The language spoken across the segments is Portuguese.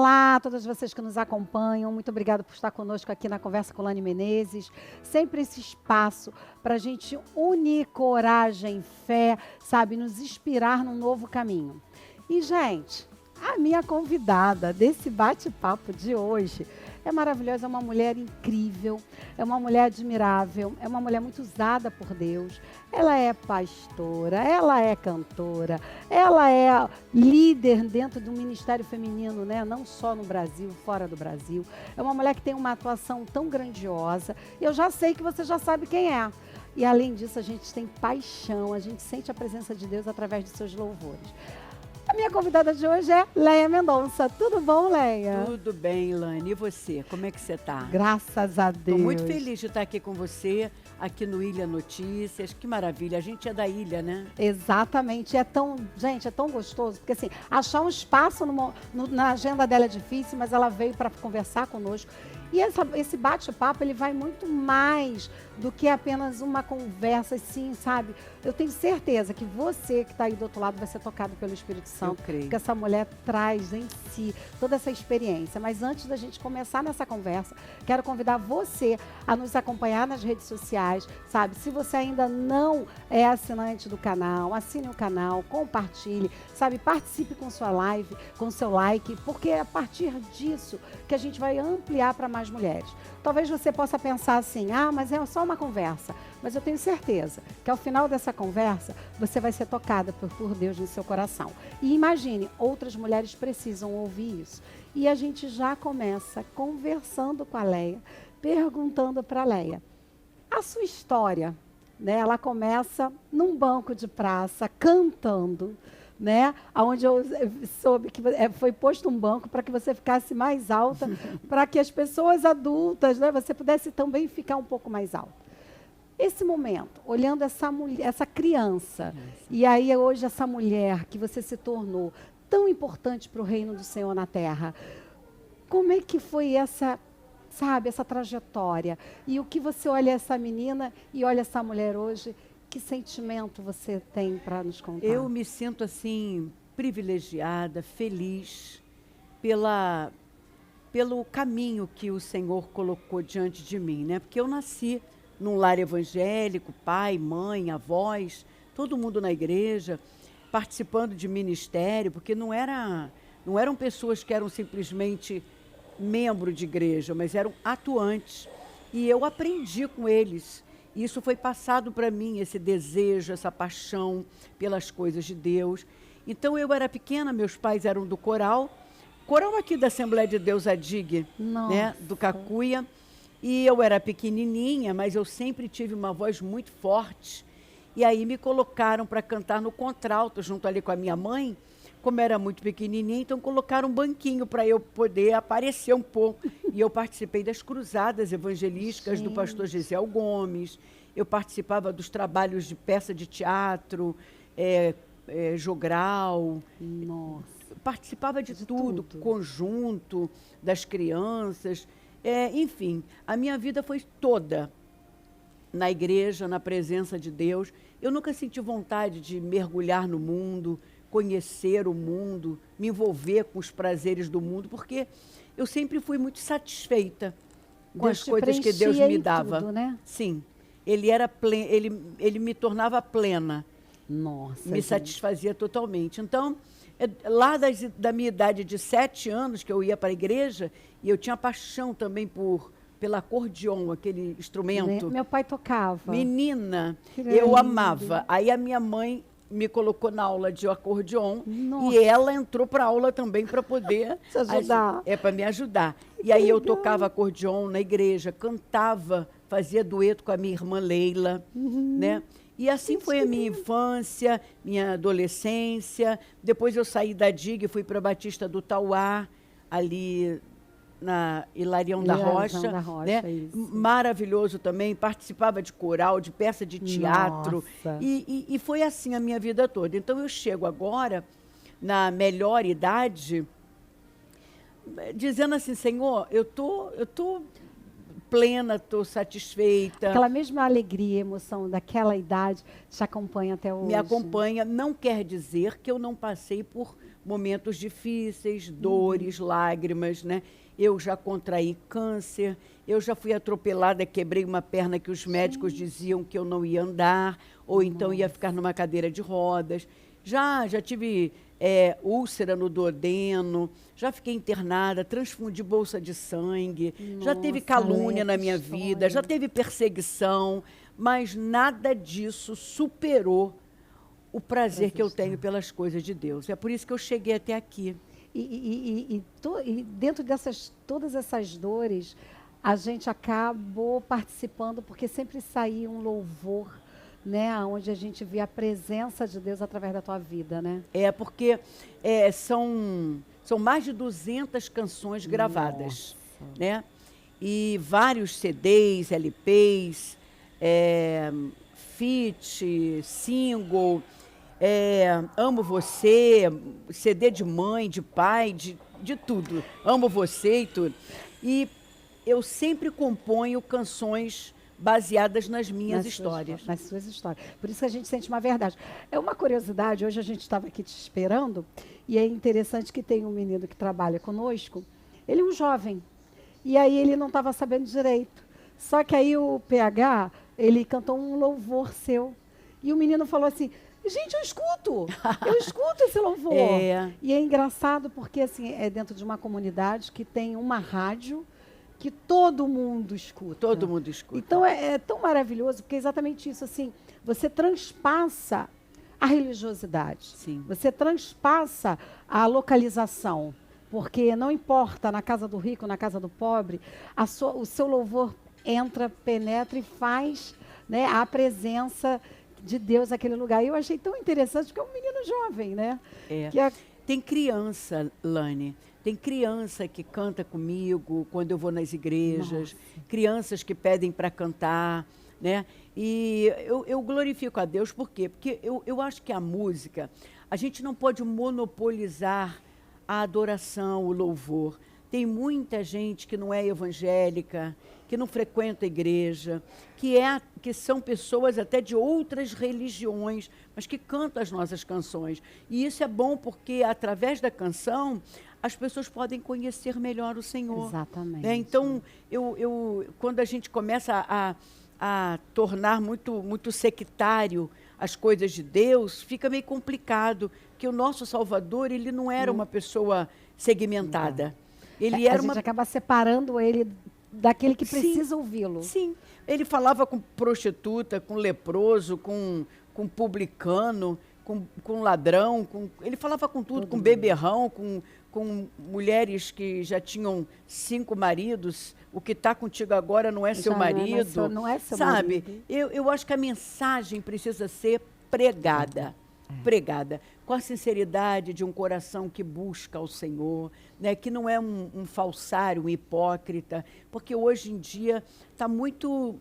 Olá a todas vocês que nos acompanham, muito obrigada por estar conosco aqui na Conversa com Lani Menezes. Sempre esse espaço para a gente unir coragem, fé, sabe, nos inspirar num novo caminho. E, gente, a minha convidada desse bate-papo de hoje é maravilhosa, é uma mulher incrível, é uma mulher admirável, é uma mulher muito usada por Deus. Ela é pastora, ela é cantora, ela é líder dentro do ministério feminino, né? Não só no Brasil, fora do Brasil. É uma mulher que tem uma atuação tão grandiosa. Eu já sei que você já sabe quem é. E além disso, a gente tem paixão, a gente sente a presença de Deus através de seus louvores. A minha convidada de hoje é Leia Mendonça. Tudo bom, Leia? Tudo bem, Lani. E você? Como é que você está? Graças a Deus. Estou muito feliz de estar aqui com você, aqui no Ilha Notícias. Que maravilha. A gente é da ilha, né? Exatamente. Gente, é tão gostoso. Porque, assim, achar um espaço na agenda dela é difícil, mas ela veio para conversar conosco. E esse bate-papo, ele vai muito mais do que apenas uma conversa, assim, sabe? Eu tenho certeza que você que está aí do outro lado vai ser tocado pelo Espírito Santo. Eu creio. Porque essa mulher traz em si toda essa experiência. Mas antes da gente começar nessa conversa, quero convidar você a nos acompanhar nas redes sociais, sabe? Se você ainda não é assinante do canal, assine o canal, compartilhe, sabe? Participe com sua live, com seu like, porque é a partir disso que a gente vai ampliar para mais mulheres. Talvez você possa pensar assim, mas é só uma conversa. Mas eu tenho certeza que ao final dessa conversa, você vai ser tocada por Deus no seu coração. E imagine, outras mulheres precisam ouvir isso. E a gente já começa conversando com a Leia, perguntando para a Leia, a sua história, né? Ela começa num banco de praça, cantando, né? Onde eu soube que foi posto um banco para que você ficasse mais alta, para que as pessoas adultas, né, você pudesse também ficar um pouco mais alta. Esse momento, olhando essa mulher, essa criança, e aí hoje essa mulher que você se tornou tão importante para o reino do Senhor na Terra, como é que foi essa, sabe, essa trajetória? E o que você olha essa menina e olha essa mulher hoje? Que sentimento você tem para nos contar? Eu me sinto, assim, privilegiada, feliz pelo caminho que o Senhor colocou diante de mim, né? Porque eu nasci num lar evangélico, pai, mãe, avós, todo mundo na igreja, participando de ministério, porque não eram pessoas que eram simplesmente membro de igreja, mas eram atuantes. E eu aprendi com eles. Isso foi passado para mim, esse desejo, essa paixão pelas coisas de Deus. Então, eu era pequena, meus pais eram do coral aqui da Assembleia de Deus, a DIG, né, do Cacuia. E eu era pequenininha, mas eu sempre tive uma voz muito forte. E aí me colocaram para cantar no contralto, junto ali com a minha mãe. Como era muito pequenininha, então colocaram um banquinho para eu poder aparecer um pouco. E eu participei das cruzadas evangelísticas do pastor Gisel Gomes. Eu participava dos trabalhos de peça de teatro, jogral. Nossa. Participava de tudo, conjunto das crianças. Enfim, a minha vida foi toda na igreja, na presença de Deus. Eu nunca senti vontade de mergulhar no mundo, conhecer o mundo, me envolver com os prazeres do mundo, porque eu sempre fui muito satisfeita com as coisas que Deus me dava. Tudo, né? Sim, ele me tornava plena. Nossa, me satisfazia totalmente. Então, lá da minha idade de 7 anos, que eu ia para a igreja, e eu tinha paixão também pelo acordeon, aquele instrumento. Meu pai tocava. Menina, eu amava. Aí a minha mãe me colocou na aula de acordeon. Nossa. E ela entrou para a aula também para poder te ajudar. Para me ajudar. E aí eu tocava acordeon na igreja, cantava, fazia dueto com a minha irmã Leila, né? E assim foi a minha infância, minha adolescência. Depois eu saí da DIG e fui para a Batista do Tauá, ali na Hilarião da Rocha, né? Maravilhoso também, participava de coral, de peça de teatro, e foi assim a minha vida toda. Então eu chego agora, na melhor idade, dizendo assim, Senhor, eu tô plena, estou satisfeita. Aquela mesma alegria, emoção daquela idade te acompanha até hoje. Me acompanha. Não quer dizer que eu não passei por momentos difíceis, dores, lágrimas, né? Eu já contraí câncer, eu já fui atropelada, quebrei uma perna que os médicos diziam que eu não ia andar, ou então ia ficar numa cadeira de rodas. Já tive úlcera no duodeno, já fiquei internada, transfundi bolsa de sangue, já teve calúnia na minha vida, já teve perseguição, mas nada disso superou o prazer que eu tenho pelas coisas de Deus. É por isso que eu cheguei até aqui. E dentro dessas todas essas dores, a gente acabou participando, porque sempre saía um louvor, né, onde a gente vê a presença de Deus através da tua vida, né? Porque são mais de 200 canções gravadas, né? E vários CDs, LPs, feat, single, Amo Você, CD de mãe, de pai, de tudo. Amo Você e tudo. E eu sempre componho canções baseadas nas minhas histórias. Nas suas histórias. Por isso que a gente sente uma verdade. É uma curiosidade, hoje a gente estava aqui te esperando, e é interessante que tem um menino que trabalha conosco, ele é um jovem, e aí ele não estava sabendo direito. Só que aí o PH, ele cantou um louvor seu, e o menino falou assim, gente, eu escuto esse louvor. E é engraçado porque assim, é dentro de uma comunidade que tem uma rádio que todo mundo escuta. Todo mundo escuta. Então é tão maravilhoso, porque é exatamente isso, assim, você transpassa a religiosidade. Sim. Você transpassa a localização, porque não importa na casa do rico, na casa do pobre, o seu louvor entra, penetra e faz, né, a presença de Deus naquele lugar. E eu achei tão interessante, porque é um menino jovem, né? Tem criança, Lani, tem criança que canta comigo quando eu vou nas igrejas, crianças que pedem para cantar, né? E eu glorifico a Deus, por quê? Porque eu acho que a música, a gente não pode monopolizar a adoração, o louvor. Tem muita gente que não é evangélica, que não frequenta a igreja, que são pessoas até de outras religiões, mas que cantam as nossas canções. E isso é bom porque, através da canção, as pessoas podem conhecer melhor o Senhor. Exatamente. Né? Então, quando a gente começa a tornar muito sectário as coisas de Deus, fica meio complicado, porque o nosso Salvador, ele não era uma pessoa segmentada. Ele era a gente acaba separando ele daquele que precisa ouvi-lo. Sim, ele falava com prostituta, com leproso, com publicano, com ladrão, ele falava com tudo, com beberrão, com mulheres que já tinham 5 maridos. O que está contigo agora não é seu marido. Não é seu sabe? marido. Eu acho que a mensagem precisa ser pregada. Pregada com a sinceridade de um coração que busca o Senhor, né, que não é um falsário, um hipócrita, porque hoje em dia está muito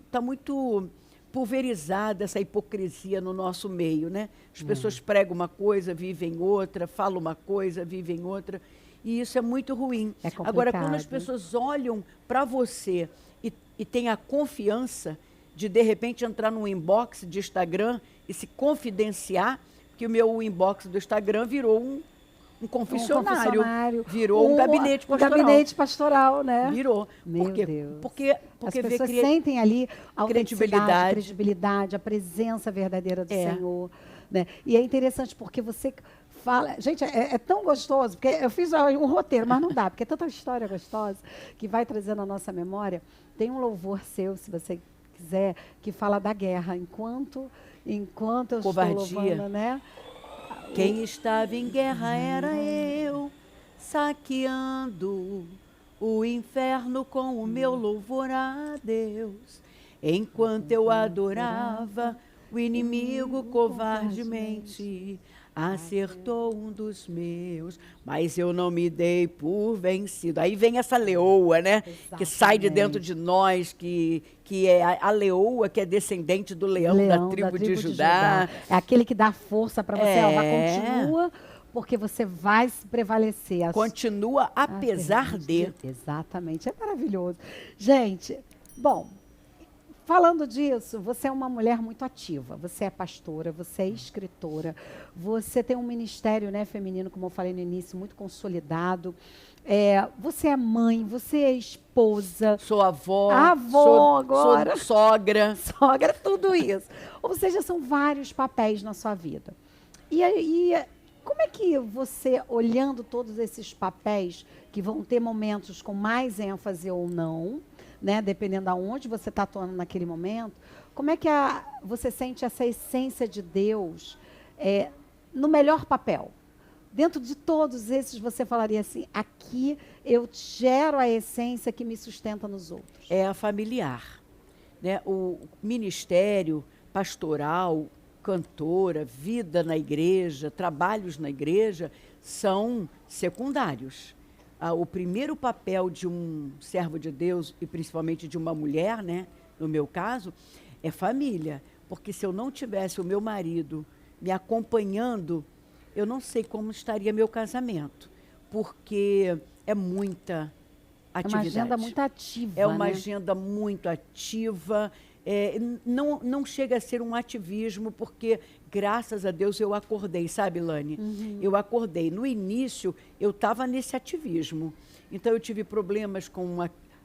pulverizada essa hipocrisia no nosso meio, né? As pessoas pregam uma coisa, vivem outra, falam uma coisa, vivem outra, e isso é muito ruim. É complicado. Agora, quando as pessoas olham para você e têm a confiança de repente, entrar num inbox de Instagram e se confidenciar, que o meu inbox do Instagram virou um confessionário, virou um gabinete pastoral. Um gabinete pastoral, né? Virou. Meu Por quê? Deus. Porque as pessoas sentem ali a credibilidade, a presença verdadeira do Senhor. Né? E é interessante porque você fala... Gente, é tão gostoso, porque eu fiz um roteiro, mas não dá, porque é tanta história gostosa que vai trazendo à nossa memória. Tem um louvor seu, se você quiser, que fala da guerra, enquanto eu covardia. Estou louvando, né? Quem estava em guerra era eu, saqueando o inferno com o meu louvor a Deus. Enquanto eu adorava, o inimigo covardemente acertou um dos meus, mas eu não me dei por vencido. Aí vem essa leoa, né? Exatamente. Que sai de dentro de nós, que é a leoa, que é descendente do leão da tribo de Judá. É aquele que dá força para você, continua, porque você vai prevalecer. Continua apesar de. Exatamente, é maravilhoso. Gente, Bom, falando disso, você é uma mulher muito ativa. Você é pastora, você é escritora, você tem um ministério, né, feminino, como eu falei no início, muito consolidado. Você é mãe, você é esposa, Sou avó, avó agora, sou sogra. sogra, tudo isso. Ou seja, são vários papéis na sua vida. E aí, como é que você, olhando todos esses papéis, que vão ter momentos com mais ênfase ou não, né, dependendo aonde você está atuando naquele momento, como é que você sente essa essência de Deus no melhor papel? Dentro de todos esses, você falaria assim, aqui eu gero a essência que me sustenta nos outros. É a familiar, né? O ministério pastoral, cantora, vida na igreja, trabalhos na igreja, são secundários. O primeiro papel de um servo de Deus, e principalmente de uma mulher, né, no meu caso, é família. Porque se eu não tivesse o meu marido me acompanhando, eu não sei como estaria meu casamento. Porque é muita atividade. É uma agenda muito ativa, É uma né? agenda muito ativa. Não chega a ser um ativismo, porque, graças a Deus, eu acordei, sabe, Lani? Uhum. Eu acordei. No início, eu estava nesse ativismo. Então, eu tive problemas com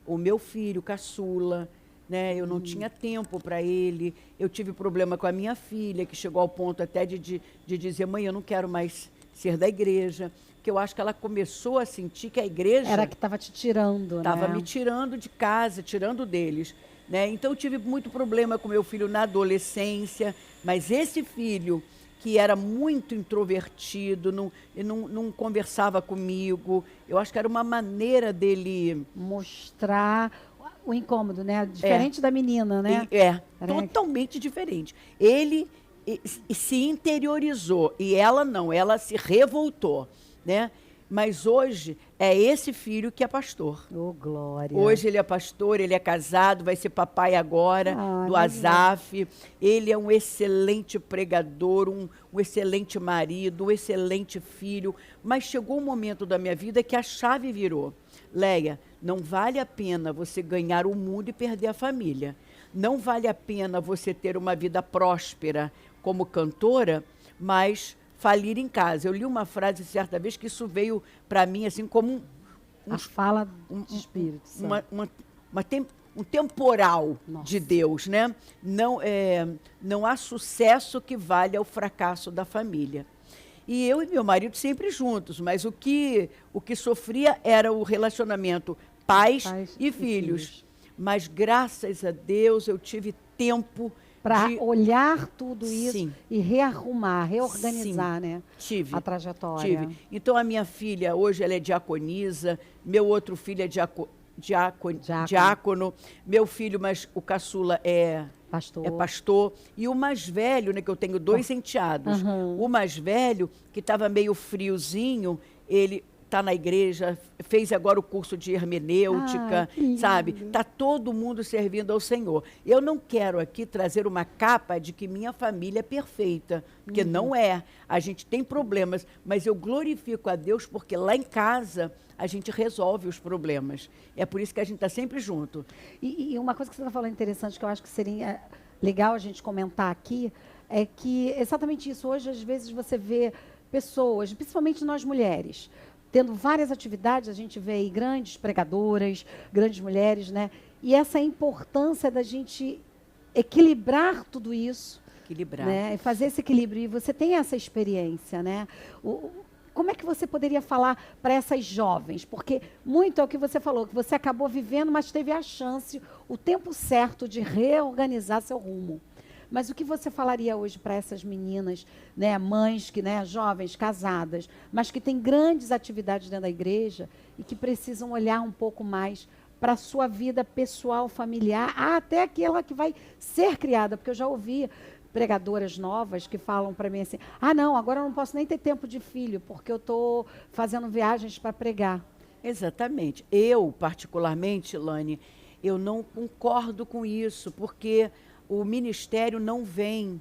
o meu filho, caçula, né? Eu não tinha tempo para ele. Eu tive problema com a minha filha, que chegou ao ponto até de dizer, mãe, eu não quero mais ser da igreja. Porque eu acho que ela começou a sentir que a igreja... Era que estava te tirando, Estava né? me tirando de casa, tirando deles. Né? Então, eu tive muito problema com meu filho na adolescência, mas esse filho, que era muito introvertido, não conversava comigo, eu acho que era uma maneira dele... Mostrar o incômodo, né? Diferente da menina, né? Totalmente diferente. Ele se interiorizou, e ela não, ela se revoltou, né? Mas hoje é esse filho que é pastor. Ô, glória. Hoje ele é pastor, ele é casado, vai ser papai agora, do Azaf. Ele é um excelente pregador, um excelente marido, um excelente filho. Mas chegou um momento da minha vida que a chave virou. Leia, não vale a pena você ganhar o mundo e perder a família. Não vale a pena você ter uma vida próspera como cantora, mas... falir em casa. Eu li uma frase certa vez que isso veio para mim assim como a fala de Espírito Santo. Um temporal Nossa. De Deus, né? Não há sucesso que valha o fracasso da família. E eu e meu marido sempre juntos, mas o que sofria era o relacionamento pais e filhos. Mas graças a Deus eu tive tempo para olhar tudo isso. Sim. E rearrumar, reorganizar, né? Tive. A trajetória. Tive. Então, a minha filha, hoje, ela é diaconisa, meu outro filho é diácono, meu filho, mas o caçula é pastor. E o mais velho, né, que eu tenho 2 enteados, o mais velho, que estava meio friozinho, ele... está na igreja, fez agora o curso de hermenêutica, sabe? Está todo mundo servindo ao Senhor. Eu não quero aqui trazer uma capa de que minha família é perfeita, porque não é. A gente tem problemas, mas eu glorifico a Deus porque lá em casa a gente resolve os problemas. É por isso que a gente está sempre junto. E uma coisa que você está falando interessante, que eu acho que seria legal a gente comentar aqui, é que exatamente isso. Hoje, às vezes, você vê pessoas, principalmente nós mulheres, tendo várias atividades, a gente vê aí grandes pregadoras, grandes mulheres, né? E essa importância da gente equilibrar tudo isso. Equilibrar. Né? E fazer esse equilíbrio. E você tem essa experiência, né? Como é que você poderia falar para essas jovens? Porque muito é o que você falou, que você acabou vivendo, mas teve a chance, o tempo certo de reorganizar seu rumo. Mas o que você falaria hoje para essas meninas, né, mães, né, jovens, casadas, mas que têm grandes atividades dentro da igreja e que precisam olhar um pouco mais para a sua vida pessoal, familiar, até aquela que vai ser criada? Porque eu já ouvi pregadoras novas que falam para mim assim, não, agora eu não posso nem ter tempo de filho, porque eu estou fazendo viagens para pregar. Exatamente. Eu, particularmente, Lani, eu não concordo com isso, porque... o ministério não vem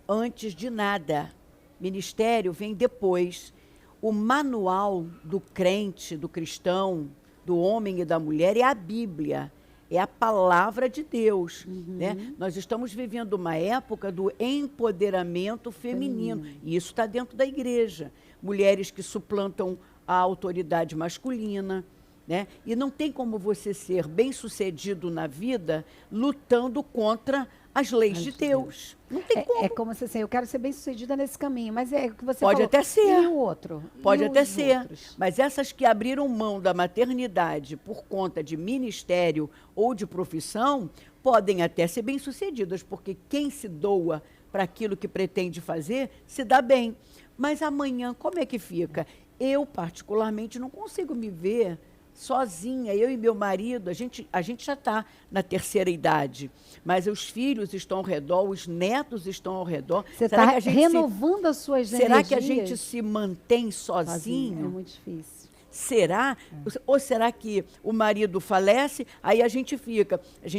antes de nada. Ministério vem depois. O manual do crente, do cristão, do homem e da mulher é a Bíblia. é a palavra de Deus. Né? Nós estamos vivendo uma época do empoderamento feminino, e isso está dentro da igreja. Mulheres que suplantam a autoridade masculina, né? E não tem como você ser bem-sucedido na vida lutando contra as leis de Deus. Não tem como. É como se assim, eu quero ser bem-sucedida nesse caminho, mas é o que você Pode falou. até ser. E o outro? Pode E até os ser. outros? Mas essas que abriram mão da maternidade por conta de ministério ou de profissão, podem até ser bem-sucedidas, porque quem se doa para aquilo que pretende fazer, se dá bem. Mas amanhã, como é que fica? Eu, particularmente, não consigo me ver sozinha, eu e meu marido, a gente já está na terceira idade, mas os filhos estão ao redor, os netos estão ao redor. Você está renovando as suas energias? Será que a gente se mantém sozinho? É muito difícil. Será? Ou será que o marido falece, aí a gente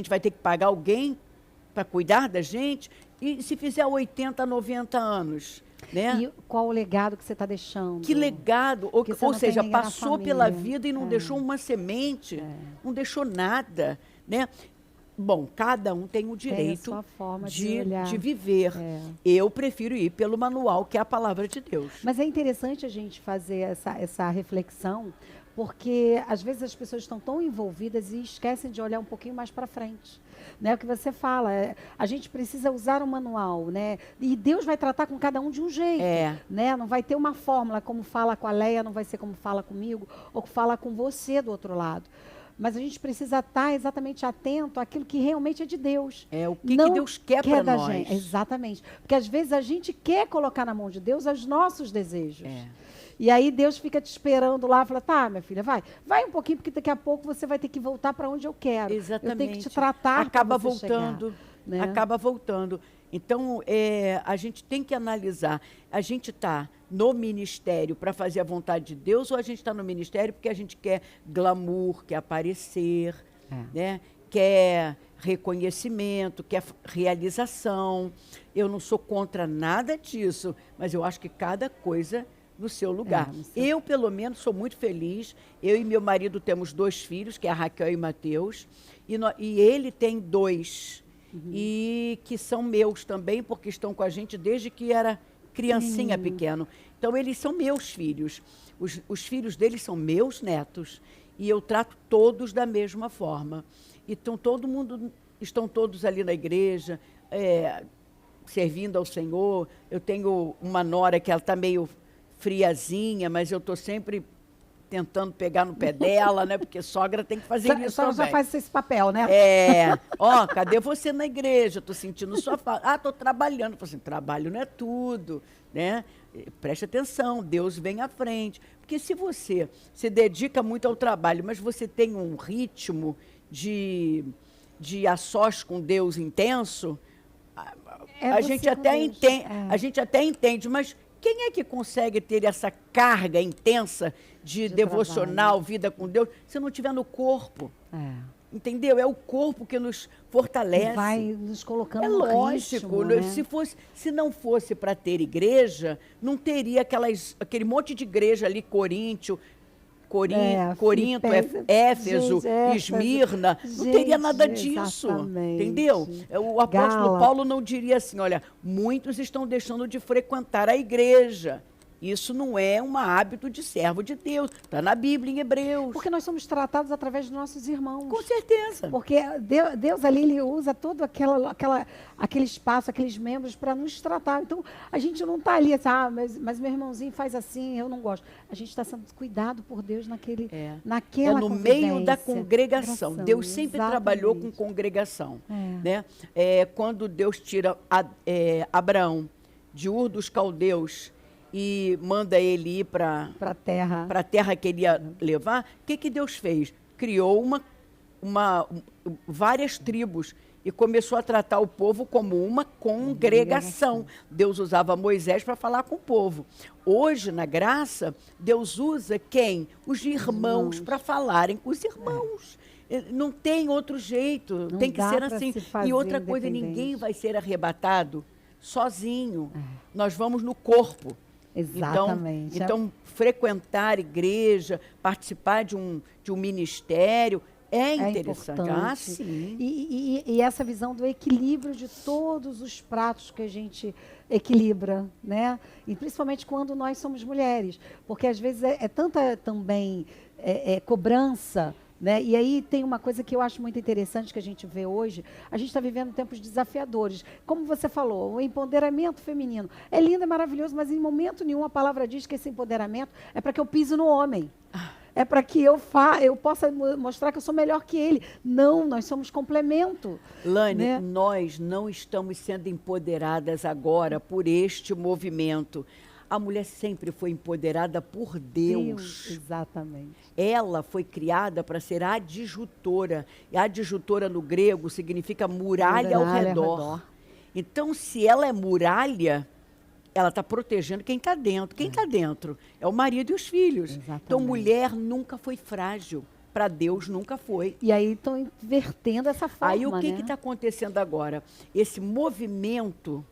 vai ter que pagar alguém para cuidar da gente? E se fizer 80, 90 anos? Né? E qual o legado que você está deixando? Que legado? Ou seja, passou pela vida e não deixou uma semente, não deixou nada, né? Bom, cada um tem o direito de viver. Eu prefiro ir pelo manual, que é a palavra de Deus. Mas é interessante a gente fazer essa reflexão, porque às vezes as pessoas estão tão envolvidas e esquecem de olhar um pouquinho mais para frente. Né, o que você fala, a gente precisa usar o manual, né? E Deus vai tratar com cada um de um jeito, né? Não vai ter uma fórmula, como fala com a Leia, não vai ser como fala comigo, ou fala com você do outro lado. Mas a gente precisa estar exatamente atento àquilo que realmente é de Deus. O que Deus quer para nós. Gente. Exatamente. Porque às vezes a gente quer colocar na mão de Deus os nossos desejos. E aí Deus fica te esperando lá, fala, tá, minha filha, vai um pouquinho, porque daqui a pouco você vai ter que voltar para onde eu quero. Exatamente. Eu tenho que te tratar. Acaba voltando, chegar, né? Acaba voltando. Então, a gente tem que analisar, a gente está no ministério para fazer a vontade de Deus, ou a gente está no ministério porque a gente quer glamour, quer aparecer, né? Quer reconhecimento, quer realização. Eu não sou contra nada disso, mas eu acho que cada coisa no seu lugar. Eu, pelo menos, sou muito feliz. Eu e meu marido temos 2 filhos, que é a Raquel e o Mateus, e ele tem 2, e que são meus também, porque estão com a gente desde que era criancinha pequeno. Então, eles são meus filhos. Os filhos deles são meus netos, e eu trato todos da mesma forma. Então, estão todos ali na igreja, servindo ao Senhor. Eu tenho uma nora que ela está meio friazinha, mas eu estou sempre tentando pegar no pé dela, né? Porque sogra tem que fazer isso também. Já faz esse papel, né? Cadê você na igreja? Estou sentindo sua falta. Estou trabalhando. Eu falo assim, trabalho não é tudo, né? Preste atenção, Deus vem à frente. Porque se você se dedica muito ao trabalho, mas você tem um ritmo de a sós com Deus intenso, a gente até entende, mas quem é que consegue ter essa carga intensa de devocional, trabalho, vida com Deus, se não estiver no corpo? Entendeu? É o corpo que nos fortalece. E vai nos colocando no lógico, ritmo, né? Se não fosse para ter igreja, não teria aquele monte de igreja ali, Corinto, Éfeso, Esmirna, não teria nada disso, entendeu? O apóstolo Paulo não diria assim, olha, muitos estão deixando de frequentar a igreja. Isso não é um hábito de servo de Deus. Está na Bíblia, em Hebreus. Porque nós somos tratados através dos nossos irmãos. Com certeza. Porque Deus ali, Ele usa todo aquele espaço, aqueles membros para nos tratar. Então, a gente não está ali assim, mas meu irmãozinho faz assim, eu não gosto. A gente está sendo cuidado por Deus naquela no meio da congregação. Deus sempre trabalhou com congregação. Né? Quando Deus tira Abraão de Ur dos Caldeus e manda ele ir para a terra que ele ia levar, o que Deus fez? Criou várias tribos e começou a tratar o povo como uma congregação. Deus usava Moisés para falar com o povo. Hoje, na graça, Deus usa quem? Os irmãos para falarem com os irmãos. Não tem outro jeito, tem que ser assim. E outra coisa, ninguém vai ser arrebatado sozinho. Nós vamos no corpo. Exatamente. Então frequentar igreja, participar de um ministério, É é interessante. importante. Ah, sim. E essa visão do equilíbrio de todos os pratos que a gente equilibra, né? E principalmente quando nós somos mulheres, porque às vezes é tanta também cobrança, né? E aí tem uma coisa que eu acho muito interessante que a gente vê hoje. A gente está vivendo tempos desafiadores. Como você falou, o empoderamento feminino é lindo, é maravilhoso, mas em momento nenhum a palavra diz que esse empoderamento é para que eu pise no homem. É para que eu possa mostrar que eu sou melhor que ele. Não, nós somos complemento. Lani, né? nós não estamos sendo empoderadas agora por este movimento. A mulher sempre foi empoderada por Deus. Exatamente. Ela foi criada para ser adjutora. E adjutora no grego significa muralha ao redor. Então, se ela é muralha, ela está protegendo quem está dentro. Quem está dentro é o marido e os filhos. Exatamente. Então, mulher nunca foi frágil. Para Deus nunca foi. E aí estão invertendo essa forma. Aí o que está acontecendo agora? Esse movimento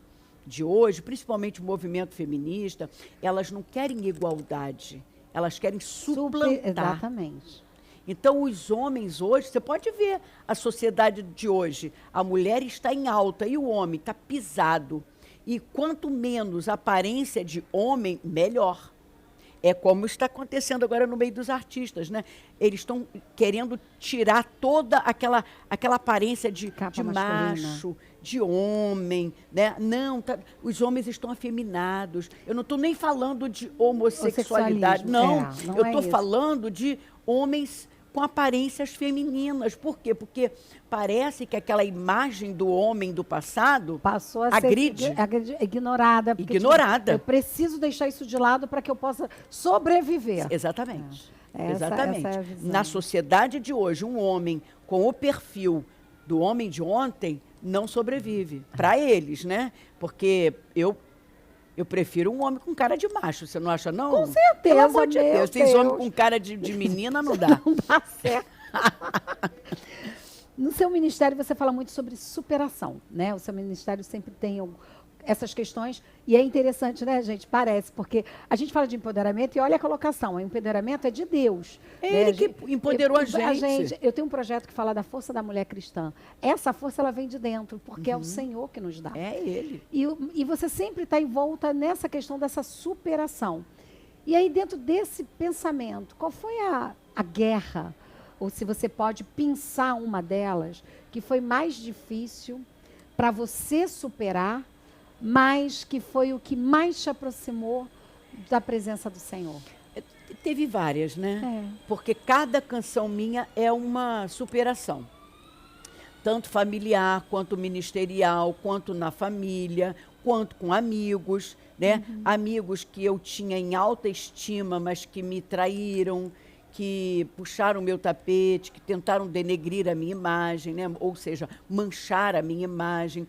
de hoje, principalmente o movimento feminista, elas não querem igualdade, elas querem suplantar. Exatamente. Então, os homens hoje, você pode ver a sociedade de hoje, a mulher está em alta e o homem está pisado. E quanto menos aparência de homem, melhor. É como está acontecendo agora no meio dos artistas, né? Eles estão querendo tirar toda aquela aparência de macho, de homem, né? Não, os homens estão afeminados. Eu não estou nem falando de homossexualidade. Não, eu estou falando de homens com aparências femininas. Por quê? Porque parece que aquela imagem do homem do passado passou a ser ignorada. Porque, ignorada. Eu preciso deixar isso de lado para que eu possa sobreviver. Exatamente. Exatamente. Essa é a visão. Na sociedade de hoje, um homem com o perfil do homem de ontem não sobrevive. Para eles, né? Porque eu prefiro um homem com cara de macho, você não acha, não? Com certeza, pelo amor de Deus. Tem homem com cara de menina, não dá. Não dá certo. No seu ministério, você fala muito sobre superação, né? O seu ministério sempre tem essas questões. E é interessante, né, gente? Parece, porque a gente fala de empoderamento e olha a colocação. O empoderamento é de Deus. É ele que empoderou a gente. Eu tenho um projeto que fala da força da mulher cristã. Essa força, ela vem de dentro, porque é o Senhor que nos dá. É Ele. E você sempre está envolta nessa questão dessa superação. E aí, dentro desse pensamento, qual foi a guerra, ou se você pode pensar uma delas, que foi mais difícil para você superar, mas que foi o que mais te aproximou da presença do Senhor? Teve várias, né? Porque cada canção minha é uma superação. Tanto familiar, quanto ministerial, quanto na família, quanto com amigos, né? Amigos que eu tinha em alta estima, mas que me traíram, que puxaram o meu tapete, que tentaram denegrir a minha imagem, né? Ou seja, manchar a minha imagem.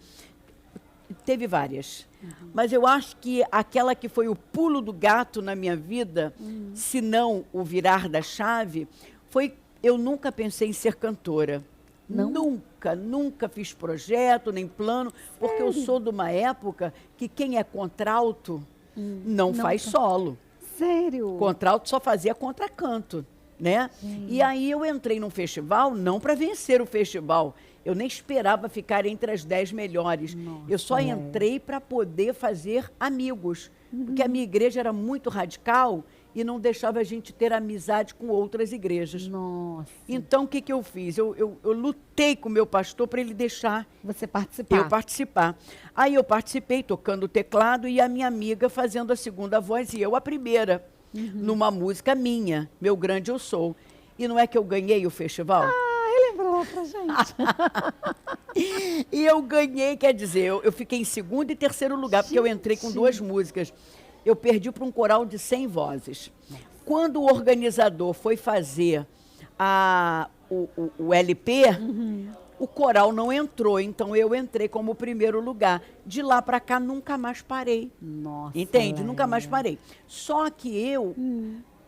Teve várias. Mas eu acho que aquela que foi o pulo do gato na minha vida, se não o virar da chave, foi eu nunca pensei em ser cantora. Não? Nunca fiz projeto, nem plano, porque eu sou de uma época que quem é contralto não faz solo. Sério? Contralto só fazia contracanto, né? E aí eu entrei num festival, não para vencer o festival, eu nem esperava ficar entre as 10 melhores. Eu só entrei para poder fazer amigos, porque a minha igreja era muito radical e não deixava a gente ter amizade com outras igrejas. Nossa. Então, o que eu fiz? Eu lutei com o meu pastor para ele deixar você participar. Eu participar. Aí eu participei tocando o teclado e a minha amiga fazendo a segunda voz e eu a primeira, numa música minha, Meu Grande Eu Sou. E não é que eu ganhei o festival? Lembrou pra gente. E eu ganhei, quer dizer, eu fiquei em segundo e terceiro lugar, porque eu entrei com 2 músicas. Eu perdi para um coral de 100 vozes. Quando o organizador foi fazer o LP, o coral não entrou, então eu entrei como primeiro lugar. De lá para cá, nunca mais parei. Nossa. Entende? Nunca mais parei. Só que eu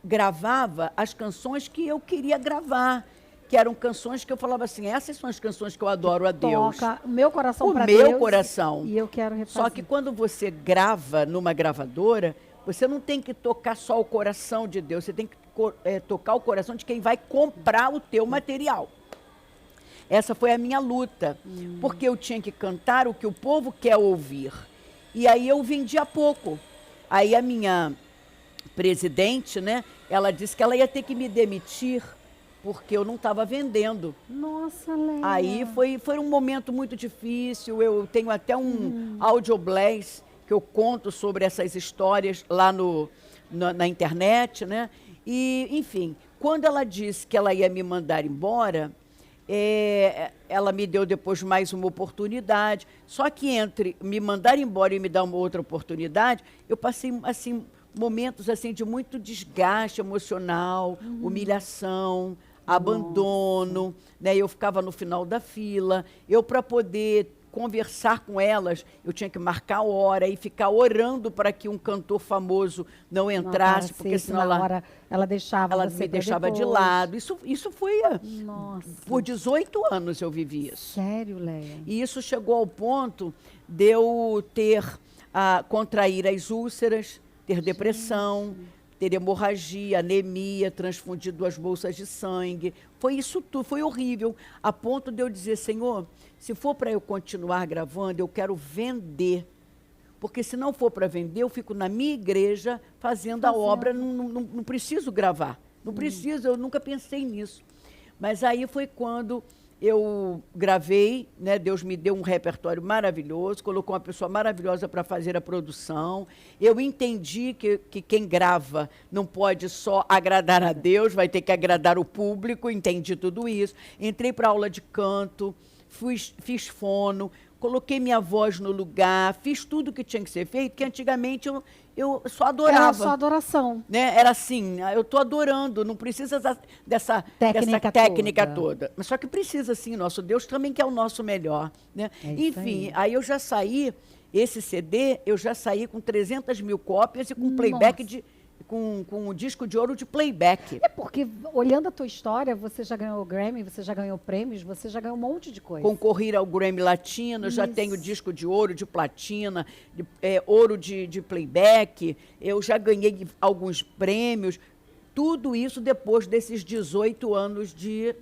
gravava as canções que eu queria gravar, que eram canções que eu falava assim, essas são as canções que eu adoro a Deus. Toca o meu coração para Deus. O Deus. meu coração. E eu quero refazer. Só que quando você grava numa gravadora, você não tem que tocar só o coração de Deus, você tem que tocar o coração de quem vai comprar o teu material. Essa foi a minha luta, porque eu tinha que cantar o que o povo quer ouvir. E aí eu vendia pouco. Aí a minha presidente, né, ela disse que ela ia ter que me demitir porque eu não estava vendendo. Nossa, Leia. Aí foi um momento muito difícil. Eu tenho até um audioblast que eu conto sobre essas histórias lá na internet, né? E, enfim, quando ela disse que ela ia me mandar embora, ela me deu depois mais uma oportunidade. Só que entre me mandar embora e me dar uma outra oportunidade, eu passei assim momentos assim de muito desgaste emocional, humilhação, abandono, né? Eu ficava no final da fila. Eu, para poder conversar com elas, eu tinha que marcar a hora e ficar orando para que um cantor famoso não entrasse, porque senão ela deixava ela você me deixava de depois. lado. Isso foi Nossa. por 18 anos eu vivi isso. Sério, Leia? E isso chegou ao ponto de eu contrair as úlceras, ter depressão, ter hemorragia, anemia, transfundir 2 bolsas de sangue. Foi isso tudo, foi horrível, a ponto de eu dizer, Senhor, se for para eu continuar gravando, eu quero vender. Porque se não for para vender, eu fico na minha igreja fazendo a obra, não preciso gravar. Não preciso, eu nunca pensei nisso. Mas aí foi quando eu gravei, né? Deus me deu um repertório maravilhoso, colocou uma pessoa maravilhosa para fazer a produção. Eu entendi que quem grava não pode só agradar a Deus, vai ter que agradar o público, entendi tudo isso. Entrei para aula de canto, fiz fono, coloquei minha voz no lugar, fiz tudo que tinha que ser feito, que antigamente eu só adorava. Era só adoração. Né? Era assim, eu estou adorando, não precisa dessa técnica toda. Mas só que precisa sim, nosso Deus também quer o nosso melhor. Né? Enfim, aí eu já saí, esse CD, eu já saí com 300 mil cópias e com playback com um disco de ouro de playback. É porque, olhando a tua história, você já ganhou o Grammy, você já ganhou prêmios, você já ganhou um monte de coisa. Concorri ao Grammy Latino, já tenho disco de ouro, de platina, ouro de playback, eu já ganhei alguns prêmios, tudo isso depois desses 18 anos de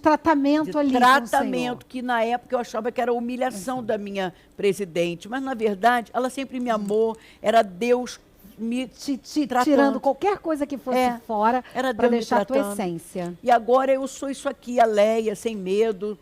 tratamento ali tratamento, que na época eu achava que era humilhação da minha presidente, mas na verdade ela sempre me amou, era Deus me tirando qualquer coisa que fosse fora para deixar a tua essência. E agora eu sou isso aqui, a Leia, sem medo,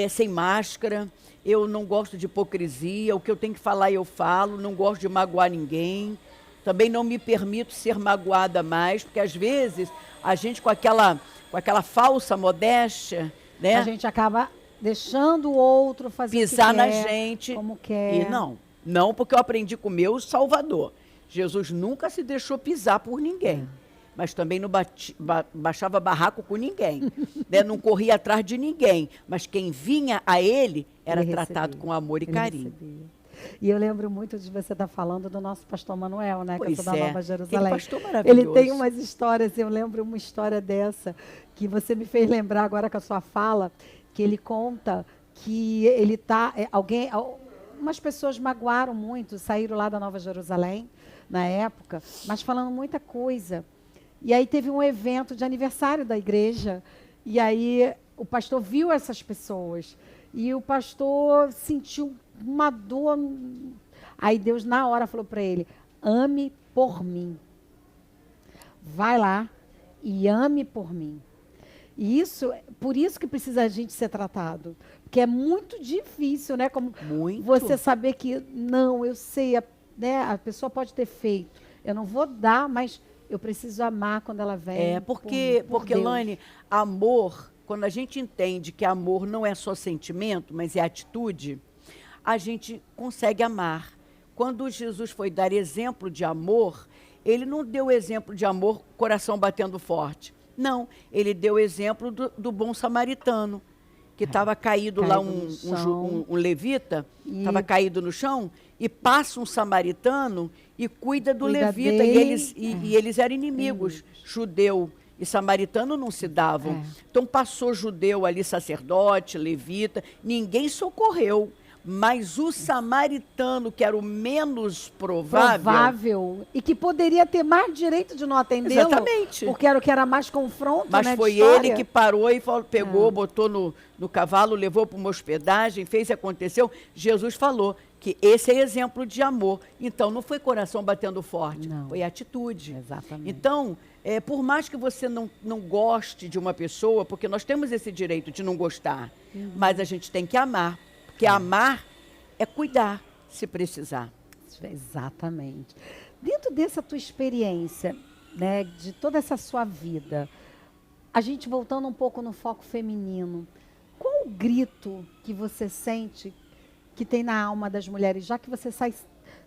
sem máscara. Eu não gosto de hipocrisia, o que eu tenho que falar eu falo, não gosto de magoar ninguém. Também não me permito ser magoada mais, porque às vezes a gente com aquela falsa modéstia, né? A gente acaba deixando o outro fazer pisar o que quer, na gente. Como quer. E não porque eu aprendi com o meu Salvador. Jesus nunca se deixou pisar por ninguém, mas também não baixava barraco com ninguém, né? Não corria atrás de ninguém, mas quem vinha a ele era tratado com amor e carinho. E eu lembro muito de você estar falando do nosso pastor Manuel, né? Pois que eu sou da Nova Jerusalém. Aquele pastor maravilhoso. Ele tem umas histórias, eu lembro uma história dessa, que você me fez lembrar agora com a sua fala, que ele conta que ele está... umas pessoas magoaram muito, saíram lá da Nova Jerusalém, na época, mas falando muita coisa. E aí teve um evento de aniversário da igreja, e aí o pastor viu essas pessoas, e o pastor sentiu uma dor. Aí Deus, na hora, falou para ele, ame por mim. Vai lá e ame por mim. E por isso que precisa a gente ser tratado. Porque é muito difícil, né? Como você saber que, não, eu sei, né, a pessoa pode ter feito. Eu não vou dar, mas eu preciso amar quando ela vem. Porque Deus. Laine, amor, quando a gente entende que amor não é só sentimento, mas é atitude, a gente consegue amar. Quando Jesus foi dar exemplo de amor, ele não deu exemplo de amor, coração batendo forte. Não, ele deu exemplo do bom samaritano, que estava caído lá, um levita, estava caído no chão, e passa um samaritano e cuida do levita. E eles eram inimigos, judeu e samaritano não se davam. Então passou judeu ali, sacerdote, levita, ninguém socorreu. Mas o samaritano, que era o menos provável, e que poderia ter mais direito de não atendê-lo. Exatamente. Porque era o que era mais confronto, mas né, foi de história. ele que parou e pegou, botou no cavalo, levou para uma hospedagem, fez e aconteceu. Jesus falou que esse é exemplo de amor. Então, não foi coração batendo forte, Não. foi atitude. Exatamente. Então, por mais que você não goste de uma pessoa, porque nós temos esse direito de não gostar, mas a gente tem que amar. Porque amar é cuidar, se precisar. Exatamente. Dentro dessa tua experiência, né, de toda essa sua vida, a gente voltando um pouco no foco feminino, qual o grito que você sente que tem na alma das mulheres, já que você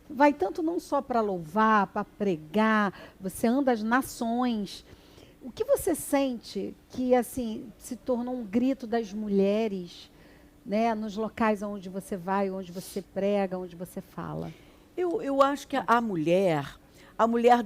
vai tanto não só para louvar, para pregar, você anda as nações, o que você sente que assim se tornou um grito das mulheres, né, nos locais onde você vai, onde você prega, onde você fala? Eu acho que a mulher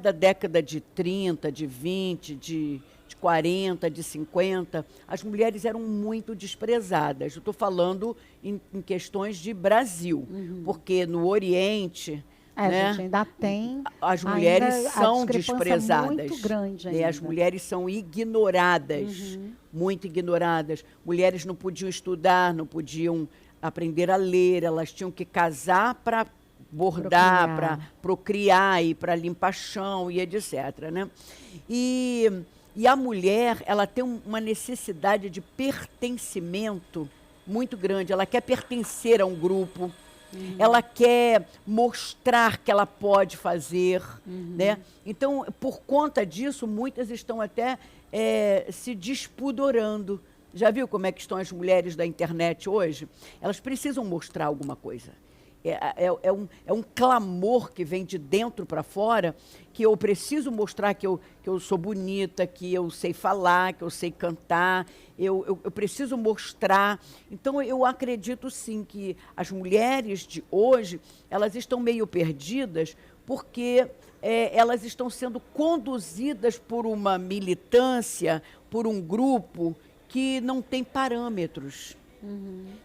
da década de 30, de 20, de 40, de 50, as mulheres eram muito desprezadas. Eu estou falando em questões de Brasil, porque no Oriente, né, a gente ainda tem. as mulheres são desprezadas. Muito grande ainda. As mulheres são ignoradas, muito ignoradas. Mulheres não podiam estudar, não podiam aprender a ler, elas tinham que casar para bordar, para procriar e para limpar chão e etc. Né? E a mulher, ela tem uma necessidade de pertencimento muito grande. Ela quer pertencer a um grupo, ela quer mostrar que ela pode fazer. Né? Então, por conta disso, muitas estão até se despudorando. Já viu como é que estão as mulheres da internet hoje? Elas precisam mostrar alguma coisa. É um clamor que vem de dentro para fora, que eu preciso mostrar que eu sou bonita, que eu sei falar, que eu sei cantar, eu preciso mostrar. Então, eu acredito sim que as mulheres de hoje, elas estão meio perdidas, porque elas estão sendo conduzidas por uma militância, por um grupo que não tem parâmetros.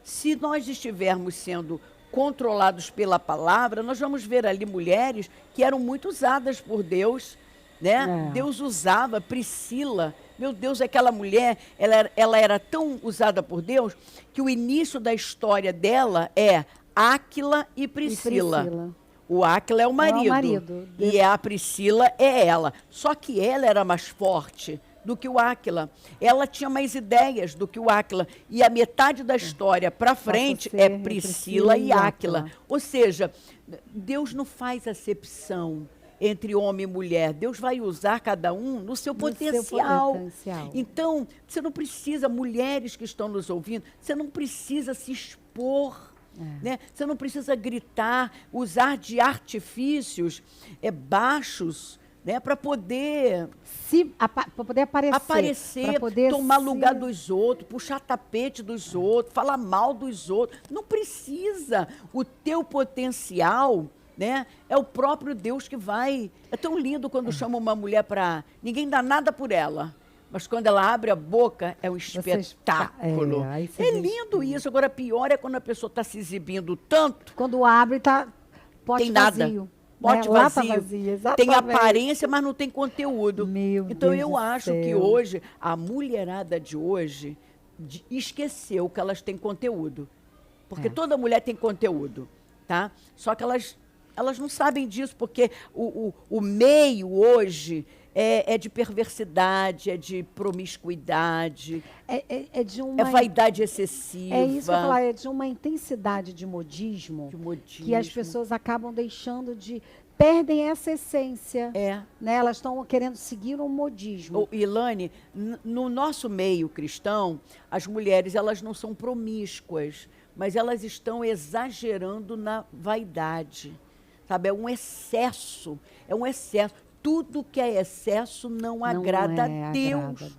Se nós estivermos sendo controlados pela palavra, nós vamos ver ali mulheres que eram muito usadas por Deus, né? Deus usava Priscila. Meu Deus, aquela mulher, ela era tão usada por Deus que o início da história dela é Áquila e Priscila. O Áquila é o marido. E a Priscila é ela. Só que ela era mais forte do que o Áquila. Ela tinha mais ideias do que o Áquila. E a metade da história para frente é Priscila e Áquila. Ou seja, Deus não faz acepção entre homem e mulher. Deus vai usar cada um no seu potencial. Então, você não precisa, mulheres que estão nos ouvindo, você não precisa se expor. Né? Você não precisa gritar, usar de artifícios baixos, né, para poder aparecer, poder tomar lugar dos outros, puxar tapete dos outros, falar mal dos outros. Não precisa. O teu potencial, né, é o próprio Deus que vai. É tão lindo quando chama uma mulher para... Ninguém dá nada por ela, mas quando ela abre a boca, é um espetáculo. É lindo isso. Agora, pior é quando a pessoa está se exibindo tanto. Quando abre, tá pote tem vazio. Pote vazio, tem aparência, mas não tem conteúdo. Então, eu acho que hoje, a mulherada de hoje esqueceu que elas têm conteúdo. Porque toda mulher tem conteúdo, tá? Só que elas não sabem disso, porque o meio hoje é de perversidade, é de promiscuidade, é vaidade excessiva. É isso que eu ia falar, é de uma intensidade de modismo, que as pessoas acabam deixando de... Perdem essa essência. Né? Elas estão querendo seguir um modismo. Ilane, no nosso meio cristão, as mulheres elas não são promíscuas, mas elas estão exagerando na vaidade. Sabe? É um excesso. Tudo que é excesso não agrada a Deus.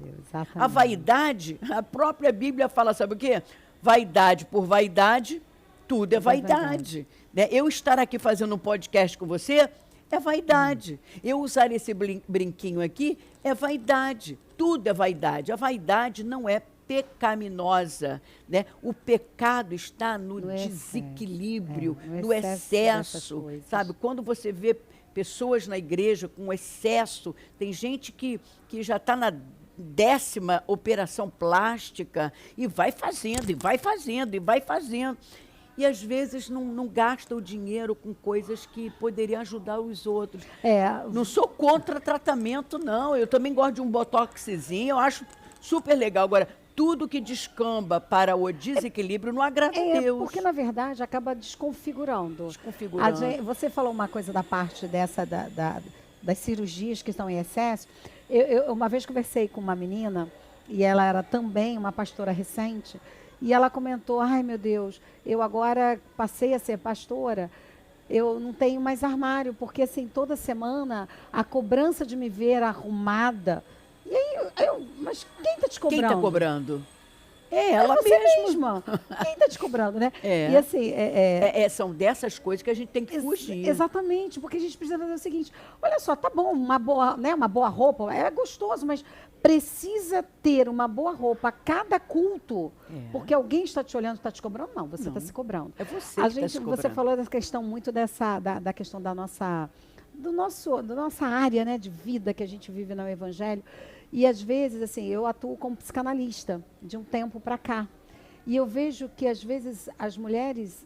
A vaidade, a própria Bíblia fala, sabe o quê? Vaidade por vaidade, tudo é vaidade. Né? Eu estar aqui fazendo um podcast com você é vaidade. Eu usar esse brinquinho aqui é vaidade. Tudo é vaidade. A vaidade não é pecaminosa, né? O pecado está no desequilíbrio, no excesso, sabe? Quando você vê pessoas na igreja com excesso, tem gente que já está na 10ª operação plástica e vai fazendo, e vai fazendo, e vai fazendo. E às vezes não gasta o dinheiro com coisas que poderiam ajudar os outros. Não sou contra tratamento, não. Eu também gosto de um botoxzinho, eu acho super legal. Agora, tudo que descamba para o desequilíbrio não agrada a Deus. Porque, na verdade, acaba desconfigurando. Você falou uma coisa da parte dessa, das cirurgias que estão em excesso. Eu uma vez conversei com uma menina, e ela era também uma pastora recente, e ela comentou, ai meu Deus, eu agora passei a ser pastora, eu não tenho mais armário, porque assim, toda semana a cobrança de me ver arrumada. E aí, mas quem está te cobrando? Quem está cobrando? Ela mesma. Quem está te cobrando, né? E assim, são dessas coisas que a gente tem que fugir. Exatamente, porque a gente precisa fazer o seguinte, olha só, tá bom, uma boa roupa, é gostoso, mas precisa ter uma boa roupa a cada culto, porque alguém está te olhando, está te cobrando? Não, você está se cobrando. É você que está se cobrando. Você falou dessa questão muito da questão da nossa área, né, de vida que a gente vive no Evangelho. E às vezes, assim, eu atuo como psicanalista de um tempo para cá. E eu vejo que às vezes as mulheres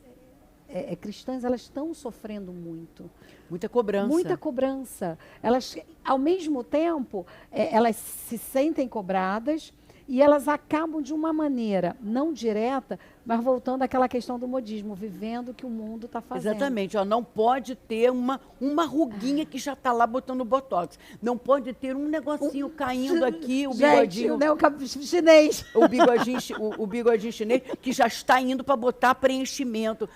cristãs, elas estão sofrendo muito. Muita cobrança. Muita cobrança. Elas, ao mesmo tempo, elas se sentem cobradas e elas acabam de uma maneira não direta, mas voltando àquela questão do modismo, vivendo o que o mundo está fazendo. Exatamente. Não pode ter uma ruguinha que já está lá botando botox. Não pode ter um negocinho caindo aqui, o bigodinho... Gente, chinês. O bigodinho chinês que já está indo para botar preenchimento.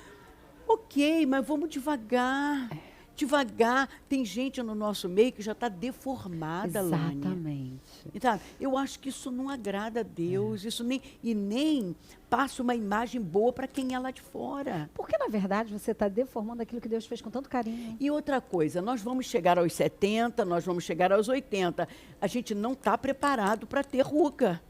Ok, mas vamos devagar. Devagar. Tem gente no nosso meio que já está deformada, Lani. Exatamente. Então, eu acho que isso não agrada a Deus, isso nem passa uma imagem boa para quem é lá de fora. Porque, na verdade, você está deformando aquilo que Deus fez com tanto carinho. E outra coisa, nós vamos chegar aos 70, nós vamos chegar aos 80. A gente não está preparado para ter ruga.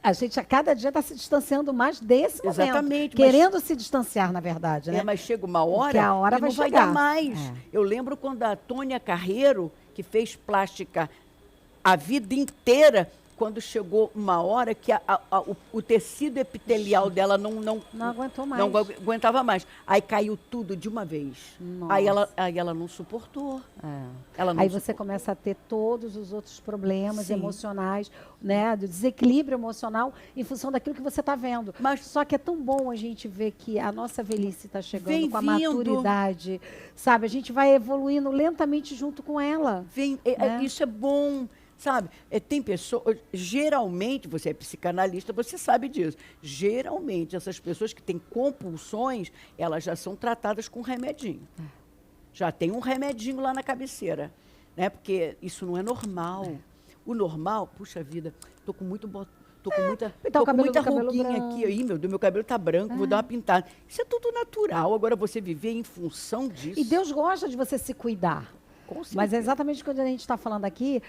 A gente a cada dia está se distanciando mais desse momento. Exatamente. Querendo se distanciar, na verdade, né? Mas chega uma hora que a hora que vai não vai chegar. dar mais. Eu lembro quando a Tônia Carreiro, que fez plástica a vida inteira, quando chegou uma hora que o tecido epitelial dela não aguentou mais. Não aguentava mais. Aí caiu tudo de uma vez. Aí ela não suportou. Aí você começa a ter todos os outros problemas emocionais, né, do desequilíbrio emocional em função daquilo que você está vendo. Mas só que é tão bom a gente ver que a nossa velhice está chegando com a maturidade, sabe? A gente vai evoluindo lentamente junto com ela. Né? Isso é bom. Sabe, tem pessoas, geralmente, você é psicanalista, você sabe disso, geralmente essas pessoas que têm compulsões, elas já são tratadas com remedinho. Já tem um remedinho lá na cabeceira, né? Porque isso não é normal. O normal, puxa vida, tô com muita ruguinha aqui. Aí, meu cabelo tá branco, vou dar uma pintada. Isso é tudo natural, agora você viver em função disso. E Deus gosta de você se cuidar. Mas é exatamente quando a gente está falando aqui,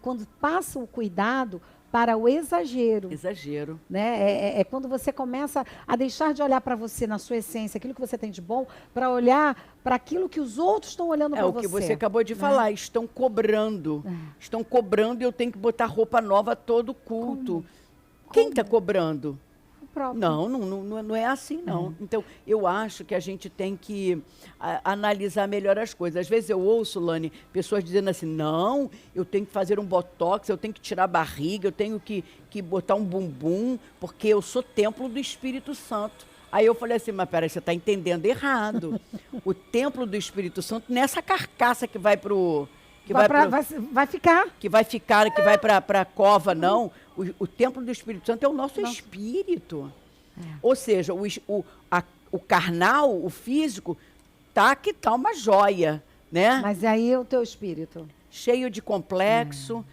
quando passa o cuidado para o exagero. Exagero. Né? É quando você começa a deixar de olhar para você na sua essência, aquilo que você tem de bom, para olhar para aquilo que os outros estão olhando para você. É o que você acabou de falar, estão cobrando. Estão cobrando e eu tenho que botar roupa nova a todo culto. Quem está cobrando? Não é assim, não. Então, eu acho que a gente tem que analisar melhor as coisas. Às vezes eu ouço, Lani, pessoas dizendo assim, não, eu tenho que fazer um botox, eu tenho que tirar a barriga, eu tenho que botar um bumbum, porque eu sou templo do Espírito Santo. Aí eu falei assim, mas peraí, você está entendendo errado. O templo do Espírito Santo, nessa carcaça que vai para o... Que vai para a cova, não. O templo do Espírito Santo é o nosso espírito. Ou seja, o carnal, o físico, que tá uma joia, né? Mas aí é o teu espírito. Cheio de complexo,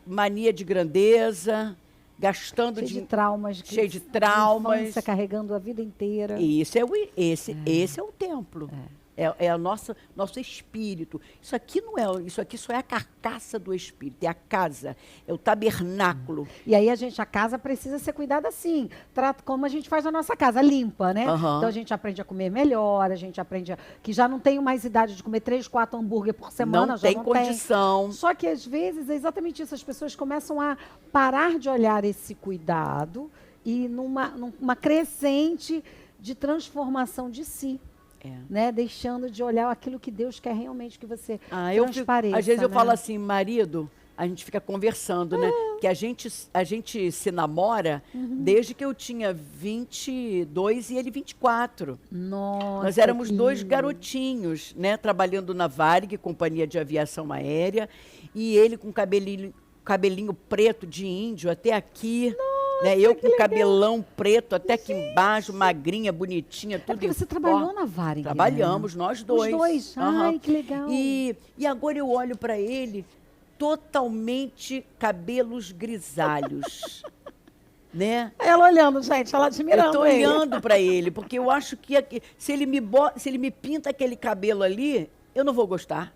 mania de grandeza, gastando cheio de traumas. Cheio de traumas. Infância, carregando a vida inteira. E esse é o templo. É a nosso espírito. Isso aqui não é, isso aqui só é a carcaça do espírito, é a casa, é o tabernáculo. E aí a casa precisa ser cuidada assim, trata como a gente faz na nossa casa, limpa, né? Aham. Então a gente aprende a comer melhor, a gente aprende que já não tenho mais idade de comer 3, 4 hambúrguer por semana, Não já tem não condição. Só que às vezes é exatamente isso, as pessoas começam a parar de olhar esse cuidado e numa crescente de transformação de si. Né? Deixando de olhar aquilo que Deus quer realmente que você transpareça. Às vezes eu né? falo assim, marido, a gente fica conversando, né? Que a gente se namora desde que eu tinha 22 e ele 24. Nossa, Nós éramos que 2 lindo. garotinhos, né? Trabalhando na Varig, Companhia de Aviação Aérea, e ele com cabelinho preto de índio até aqui. Né? Eu com cabelão preto até aqui embaixo, magrinha, bonitinha, tudo. Porque você trabalhou na Varig. Trabalhamos, né? nós dois. Os dois. Ai, que legal. E agora eu olho para ele totalmente cabelos grisalhos. Né? Ela olhando, gente, ela admirando. Eu estou olhando para ele, porque eu acho que se ele me pinta aquele cabelo ali, eu não vou gostar.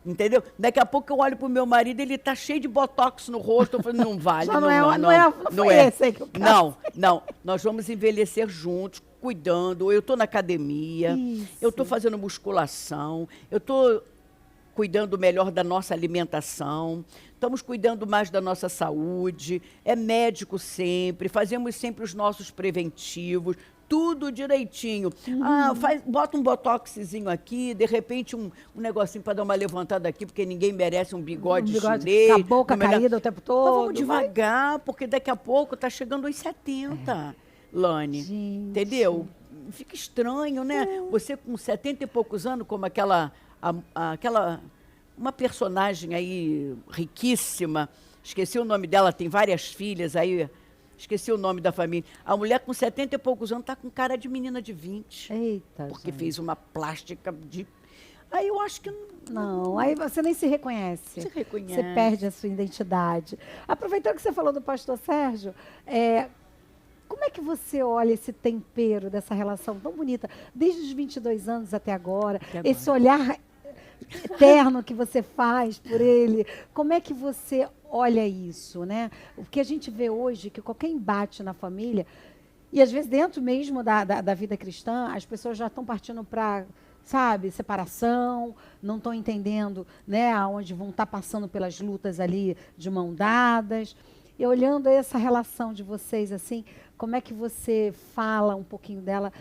Entendeu? Daqui a pouco eu olho pro meu marido, ele tá cheio de botox no rosto, eu falo, não vale, Já não foi é. esse aí que eu quero. Não, nós vamos envelhecer juntos, cuidando. Eu estou na academia, eu estou fazendo musculação, eu estou cuidando melhor da nossa alimentação, estamos cuidando mais da nossa saúde, é médico sempre, fazemos sempre os nossos preventivos, tudo direitinho. Bota um botoxzinho aqui, de repente um negocinho para dar uma levantada aqui, porque ninguém merece um bigode chinês. Com a boca caída o tempo todo. Mas vamos devagar, porque daqui a pouco está chegando aos 70, Lani. Gente. Entendeu? Fica estranho, né? Você com 70 e poucos anos, como aquela uma personagem aí riquíssima, esqueci o nome dela, tem várias filhas aí, esqueci o nome da família. A mulher com 70 e poucos anos está com cara de menina de 20. Eita, porque gente. fez uma plástica de... Aí eu acho que... Não, aí você nem se reconhece. Se reconhece. Você perde a sua identidade. Aproveitando que você falou do pastor Sérgio, como é que você olha esse tempero dessa relação tão bonita, desde os 22 anos até agora, esse olhar eterno que você faz por ele, como é que você olha isso, né? O que a gente vê hoje, que qualquer embate na família, e às vezes dentro mesmo da vida cristã, as pessoas já estão partindo para, sabe, separação, não estão entendendo, né, aonde vão estar passando pelas lutas ali de mão dadas. E olhando essa relação de vocês, assim, como é que você fala um pouquinho dela,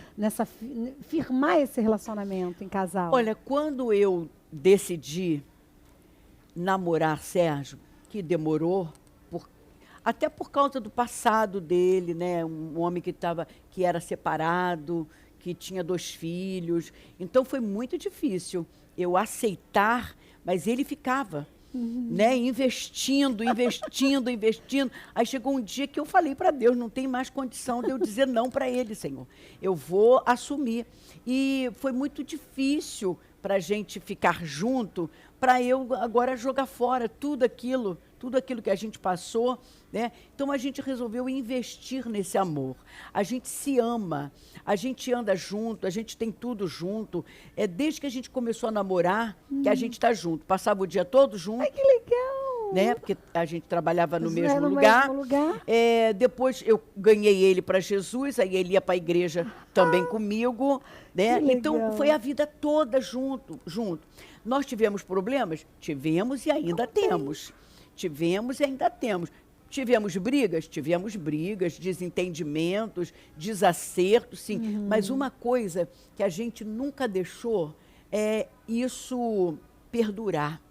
firmar esse relacionamento em casal? Olha, quando eu decidi namorar Sérgio, que demorou, até por causa do passado dele, né? Um homem que era separado, que tinha 2 filhos. Então foi muito difícil eu aceitar, mas ele ficava, né? Investindo. Aí chegou um dia que eu falei para Deus, não tem mais condição de eu dizer não para ele, Senhor. Eu vou assumir. E foi muito difícil para a gente ficar junto, para eu agora jogar fora tudo aquilo que a gente passou, né? Então a gente resolveu investir nesse amor. A gente se ama, a gente anda junto, a gente tem tudo junto. É desde que a gente começou a namorar que a gente está junto. Passava o dia todo junto. Ai, que legal! Né? Porque a gente trabalhava no mesmo lugar. Depois eu ganhei ele para Jesus, aí ele ia para a igreja também comigo. Né? Então foi a vida toda junto. Nós tivemos problemas? Tivemos e ainda temos. Tivemos brigas, desentendimentos, desacertos, sim. Mas uma coisa que a gente nunca deixou é isso perdurar.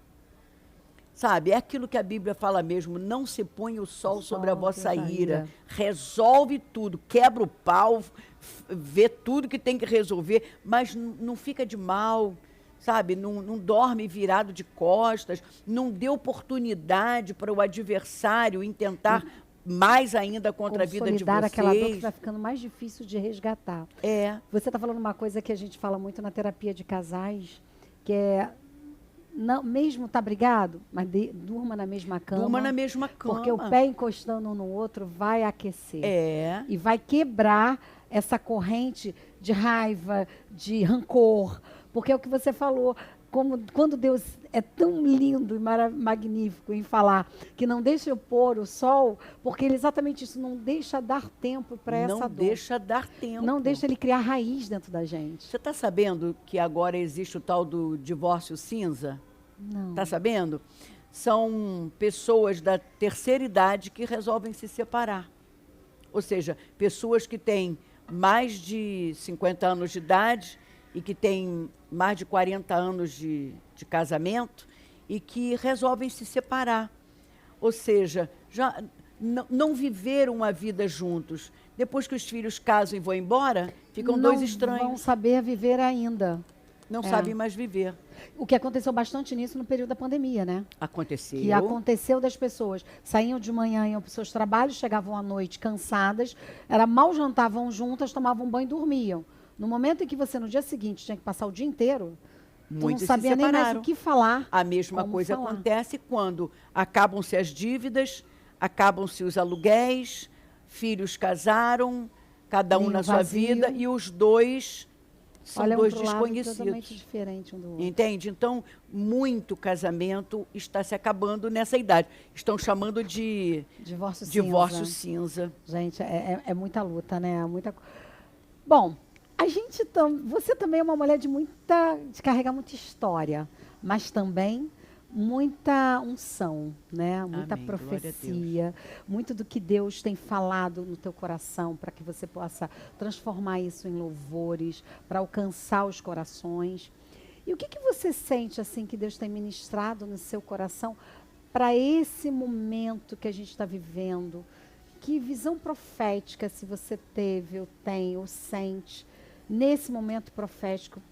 Sabe, é aquilo que a Bíblia fala mesmo, não se põe o sol sobre a vossa ira. Resolve tudo, quebra o pau, vê tudo que tem que resolver, mas não fica de mal, sabe? Não dorme virado de costas, não dê oportunidade para o adversário intentar mais ainda contra a vida de vocês. Aquela dor que está ficando mais difícil de resgatar. Você está falando uma coisa que a gente fala muito na terapia de casais, que é... Não, mesmo tá brigado, mas durma na mesma cama. Durma na mesma cama. Porque o pé encostando um no outro vai aquecer. E vai quebrar essa corrente de raiva, de rancor. Porque é o que você falou, quando Deus é tão lindo e magnífico em falar que não deixa eu pôr o sol, porque ele exatamente isso, não deixa dar tempo para essa dor. Não deixa dar tempo. Não deixa ele criar raiz dentro da gente. Você está sabendo que agora existe o tal do divórcio cinza? Não. Está sabendo? São pessoas da terceira idade que resolvem se separar. Ou seja, pessoas que têm mais de 50 anos de idade e que têm mais de 40 anos de casamento e que resolvem se separar. Ou seja, já não viveram uma vida juntos. Depois que os filhos casam e vão embora, ficam dois estranhos. Não vão saber viver ainda. Não sabem mais viver. O que aconteceu bastante nisso no período da pandemia, né? Aconteceu. Que aconteceu das pessoas. Saíam de manhã, iam para os seus trabalhos, chegavam à noite cansadas, mal jantavam juntas, tomavam banho e dormiam. No momento em que você, no dia seguinte, tinha que passar o dia inteiro, Muitos não sabia nem mais o que falar. A mesma coisa acontece quando acabam-se as dívidas, acabam-se os aluguéis, filhos casaram, cada um na sua vida, e os dois são dois desconhecidos. Totalmente diferente um do outro. Entende? Então, muito casamento está se acabando nessa idade. Estão chamando de divórcio cinza. Gente, é muita luta, né? Bom, você também é uma mulher de carregar muita história, mas também muita unção, né? Muita profecia, muito do que Deus tem falado no teu coração para que você possa transformar isso em louvores, para alcançar os corações. E o que você sente assim que Deus tem ministrado no seu coração para esse momento que a gente está vivendo? Que visão profética se você teve, ou tem, ou sente nesse momento profético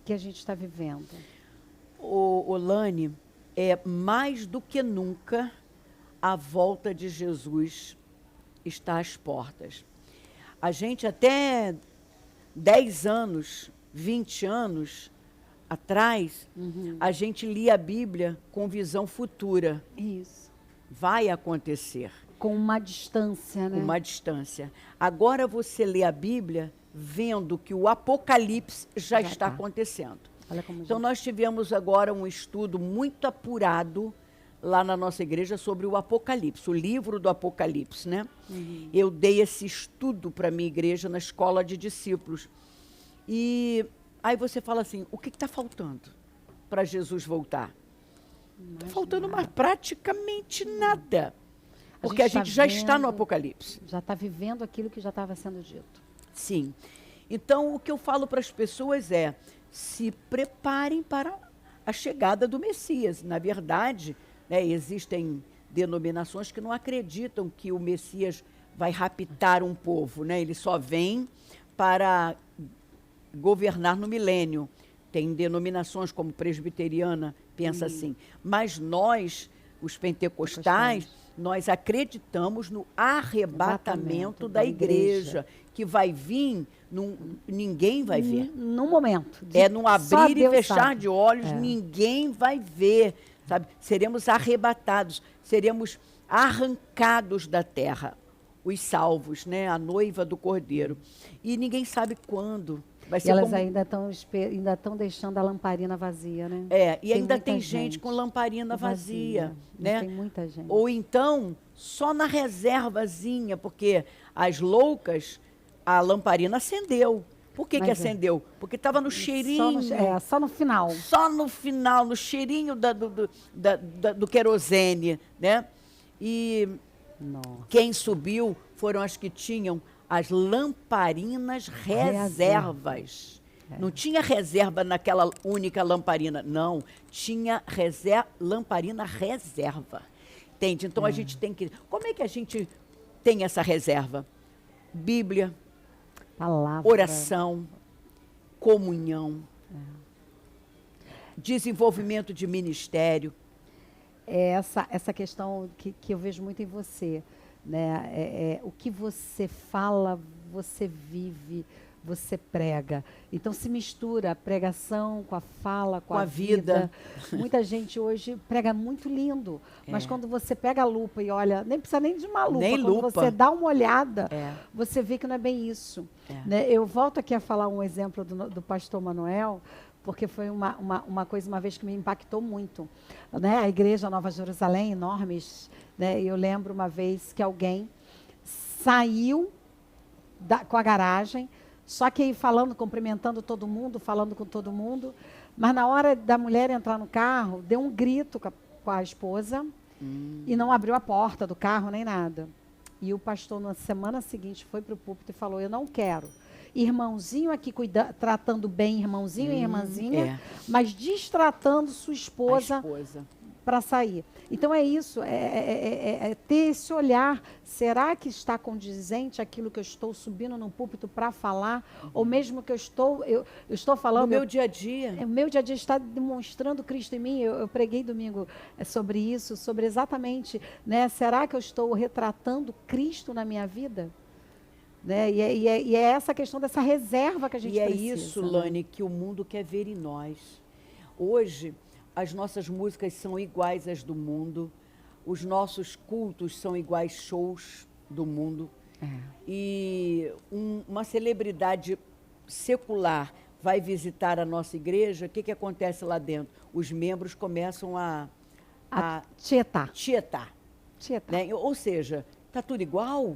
que a gente está vivendo? Lani, mais do que nunca, a volta de Jesus está às portas. A gente até 10 anos, 20 anos atrás, a gente lia a Bíblia com visão futura. Isso. Vai acontecer. Com uma distância, né? Uma distância. Agora você lê a Bíblia vendo que o Apocalipse já está acontecendo. Então, nós tivemos agora um estudo muito apurado lá na nossa igreja sobre o Apocalipse, o livro do Apocalipse, né? Eu dei esse estudo para a minha igreja na escola de discípulos. E aí você fala assim, o que está faltando para Jesus voltar? Está faltando mais praticamente nada. Porque a gente já está no Apocalipse. Já está vivendo aquilo que já estava sendo dito. Sim. Então, o que eu falo para as pessoas é, se preparem para a chegada do Messias. Na verdade, né, existem denominações que não acreditam que o Messias vai raptar um povo, né? Ele só vem para governar no milênio. Tem denominações como presbiteriana, pensa assim. Mas nós, os pentecostais, nós acreditamos no arrebatamento da igreja, que vai vir, ninguém vai ver. Num momento. Num abrir e fechar de olhos, ninguém vai ver, sabe? Seremos arrebatados, seremos arrancados da terra, os salvos, né? A noiva do Cordeiro. E ninguém sabe quando. Vai ser elas ainda estão deixando a lamparina vazia, né? E ainda tem gente com lamparina vazia, né? Tem muita gente. Ou então, só na reservazinha, porque as loucas, a lamparina acendeu. Por que acendeu? Porque estava no cheirinho. Só no final. Só no final, no cheirinho do querosene, né? E quem subiu foram as que tinham as lamparinas reservas. Não tinha reserva naquela única lamparina, não. Tinha lamparina reserva. Entende? Então a gente tem que... Como é que a gente tem essa reserva? Bíblia, palavra, oração, comunhão, desenvolvimento de ministério. Essa questão que eu vejo muito em você, né? O que você fala, você vive, você prega. Então se mistura a pregação com a fala, com a vida. Muita gente hoje prega muito lindo, mas quando você pega a lupa e olha, nem precisa nem de uma lupa, quando você dá uma olhada, você vê que não é bem isso. Né? Eu volto aqui a falar um exemplo do pastor Manuel, porque foi uma coisa, uma vez que me impactou muito. Né? A igreja Nova Jerusalém, enormes, né? E eu lembro uma vez que alguém saiu com a garagem, só que falando, cumprimentando todo mundo, falando com todo mundo, mas na hora da mulher entrar no carro, deu um grito com a esposa e não abriu a porta do carro nem nada. E o pastor, na semana seguinte, foi para o púlpito e falou: eu não quero irmãozinho aqui tratando bem irmãozinho e irmãzinha, mas destratando sua esposa para sair. Então é isso, é ter esse olhar. Será que está condizente aquilo que eu estou subindo no púlpito para falar? Ou mesmo que eu estou falando... No meu dia a dia. O meu dia a dia está demonstrando Cristo em mim. Eu preguei domingo sobre isso, sobre exatamente, né? Será que eu estou retratando Cristo na minha vida? Né? E é essa questão dessa reserva que a gente precisa. E é isso, Lani, que o mundo quer ver em nós. Hoje, as nossas músicas são iguais às do mundo, os nossos cultos são iguais shows do mundo. E uma celebridade secular vai visitar a nossa igreja, o que acontece lá dentro? Os membros começam a tietar. Né? Ou seja, está tudo igual?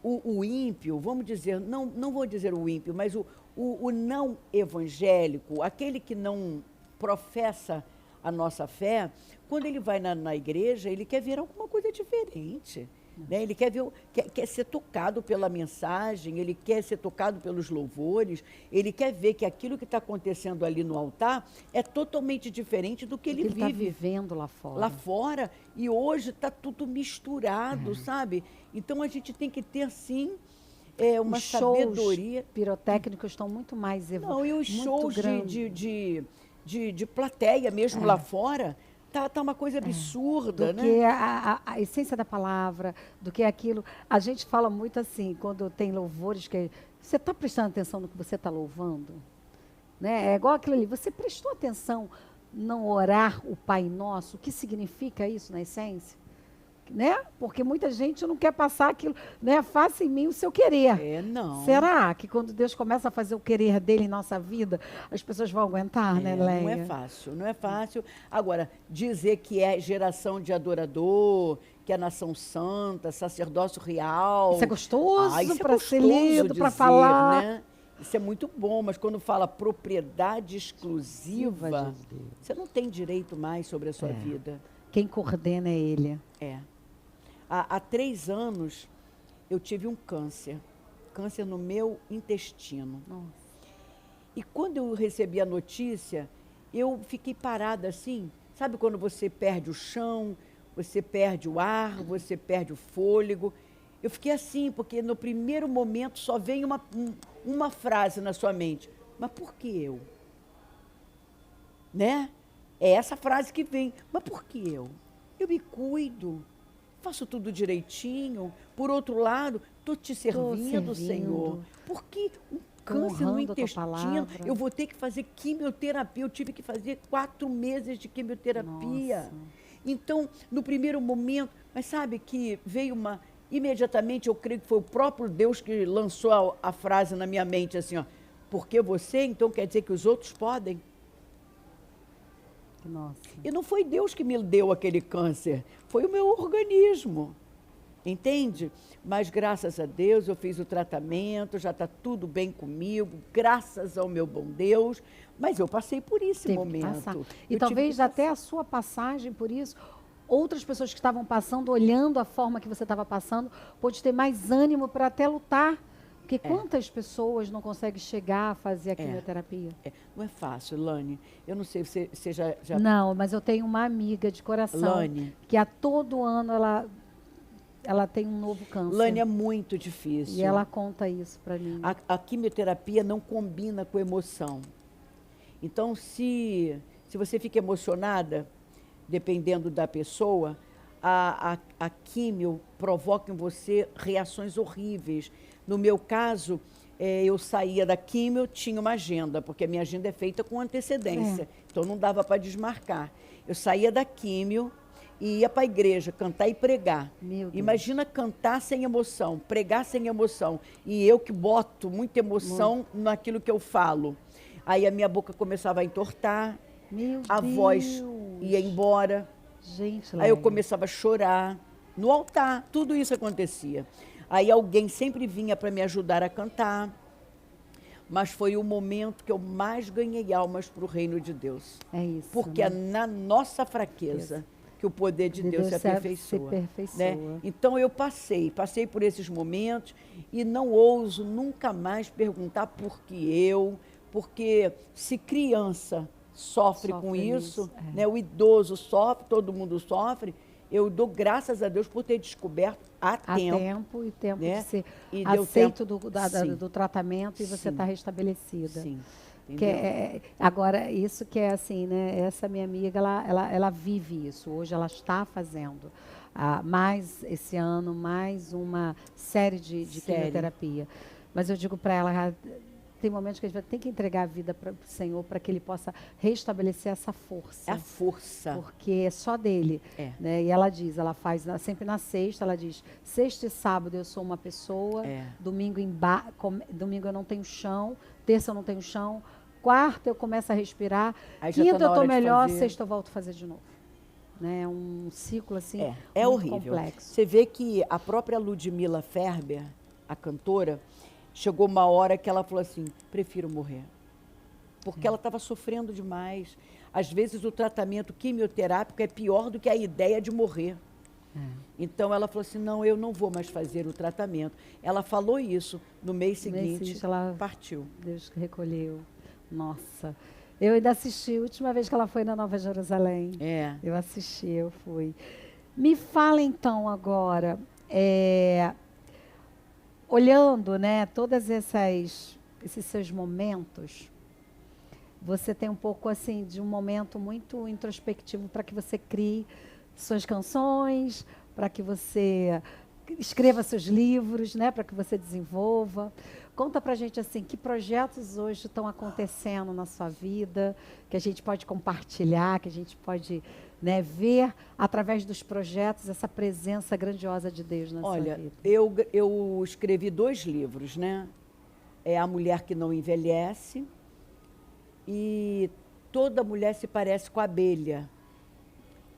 O ímpio, vamos dizer, não vou dizer o ímpio, mas o não evangélico, aquele que não professa a nossa fé, quando ele vai na igreja, ele quer ver alguma coisa diferente. Né? Ele quer ser tocado pela mensagem, ele quer ser tocado pelos louvores, ele quer ver que aquilo que está acontecendo ali no altar é totalmente diferente do que ele vive. Está vivendo lá fora. Lá fora, e hoje está tudo misturado, sabe? Então a gente tem que ter, sim, uma sabedoria. Os pirotécnicos estão muito mais Não, e os shows de plateia mesmo lá fora, tá uma coisa absurda, do né? Que a essência da palavra, do que aquilo. A gente fala muito assim, quando tem louvores, que você está prestando atenção no que você está louvando? Né? É igual aquilo ali, você prestou atenção não orar o Pai Nosso? O que significa isso na essência? Né? Porque muita gente não quer passar aquilo, né? Faça em mim o seu querer. Não. Será que quando Deus começa a fazer o querer dele em nossa vida, as pessoas vão aguentar, né, Leia? Não é fácil, não é fácil. Agora, dizer que é geração de adorador, que é nação santa, sacerdócio real... Isso é gostoso para ser lido, para falar. Né? Isso é muito bom, mas quando fala propriedade exclusiva, você não tem direito mais sobre a sua vida. Quem coordena é ele. Há 3 anos, eu tive um câncer no meu intestino. Nossa. E quando eu recebi a notícia, eu fiquei parada assim, sabe quando você perde o chão, você perde o ar, você perde o fôlego? Eu fiquei assim, porque no primeiro momento só vem uma frase na sua mente: mas por que eu? Né? É essa frase que vem, mas por que eu? Eu me cuido, faço tudo direitinho. Por outro lado, estou te servindo, Senhor. Por que um câncer no intestino? Eu vou ter que fazer quimioterapia. Eu tive que fazer 4 meses de quimioterapia. Nossa. Então, no primeiro momento, mas sabe que veio imediatamente, eu creio que foi o próprio Deus que lançou a frase na minha mente, assim, ó: porque você, então quer dizer que os outros podem? Nossa. E não foi Deus que me deu aquele câncer, foi o meu organismo, entende? Mas graças a Deus eu fiz o tratamento, já está tudo bem comigo, graças ao meu bom Deus, mas eu passei por esse momento. E talvez até a sua passagem por isso, outras pessoas que estavam passando, olhando a forma que você estava passando, pôde ter mais ânimo para até lutar. Porque quantas pessoas não conseguem chegar a fazer a quimioterapia? Não é fácil, Lani. Eu não sei, você já... Não, mas eu tenho uma amiga de coração, Lani, que a todo ano ela tem um novo câncer. Lani, é muito difícil. E ela conta isso para mim. A quimioterapia não combina com emoção. Então, se você fica emocionada, dependendo da pessoa, a químio provoca em você reações horríveis. No meu caso, eu saía da químio, tinha uma agenda, porque a minha agenda é feita com antecedência, então não dava para desmarcar. Eu saía da químio e ia para a igreja cantar e pregar. Imagina cantar sem emoção, pregar sem emoção, e eu que boto muita emoção naquilo que eu falo. Aí a minha boca começava a entortar, Meu a Deus. voz ia embora. Gente, Aí eu Lélia. começava a chorar no altar, tudo isso acontecia. Aí alguém sempre vinha para me ajudar a cantar, mas foi o momento que eu mais ganhei almas para o reino de Deus. É isso. Porque é né? na nossa fraqueza que o poder de Deus se aperfeiçoa. Se aperfeiçoa. Né? Então eu passei por esses momentos e não ouso nunca mais perguntar por que eu, porque se criança sofre com isso, né? O idoso sofre, todo mundo sofre, eu dou graças a Deus por ter descoberto a tempo. E tempo né? de ser E deu aceito tempo. do tratamento e você Sim. está restabelecida. Sim. Que agora, isso que é assim, né? Essa minha amiga, ela vive isso. Hoje ela está fazendo mais esse ano, mais uma série de quimioterapia. Mas eu digo para ela, tem momentos que a gente tem que entregar a vida para o Senhor para que Ele possa restabelecer essa força. É a força. Porque é só dele. É. Né? E ela diz, ela faz sempre na sexta, ela diz, sexta e sábado eu sou uma pessoa, domingo eu não tenho chão, terça eu não tenho chão, quarta eu começo a respirar, quinta eu estou melhor, sexta eu volto a fazer de novo. Né? É um ciclo assim muito horrível. Complexo. Você vê que a própria Ludmila Ferber, a cantora, chegou uma hora que ela falou assim, prefiro morrer. Porque ela estava sofrendo demais. Às vezes o tratamento quimioterápico é pior do que a ideia de morrer. Então ela falou assim, não, eu não vou mais fazer o tratamento. Ela falou isso, no mês seguinte ela partiu. Deus recolheu. Nossa, eu ainda assisti, a última vez que ela foi na Nova Jerusalém. Eu assisti, eu fui. Me fala então agora, olhando, né, todas esses seus momentos, você tem um pouco assim de um momento muito introspectivo para que você crie suas canções, para que você escreva seus livros, né, para que você desenvolva. Conta pra gente assim, que projetos hoje estão acontecendo na sua vida, que a gente pode compartilhar, que a gente pode, né, ver através dos projetos essa presença grandiosa de Deus na sua vida. Olha, eu escrevi 2 livros, né? É A Mulher que Não Envelhece e Toda Mulher se Parece com a Abelha.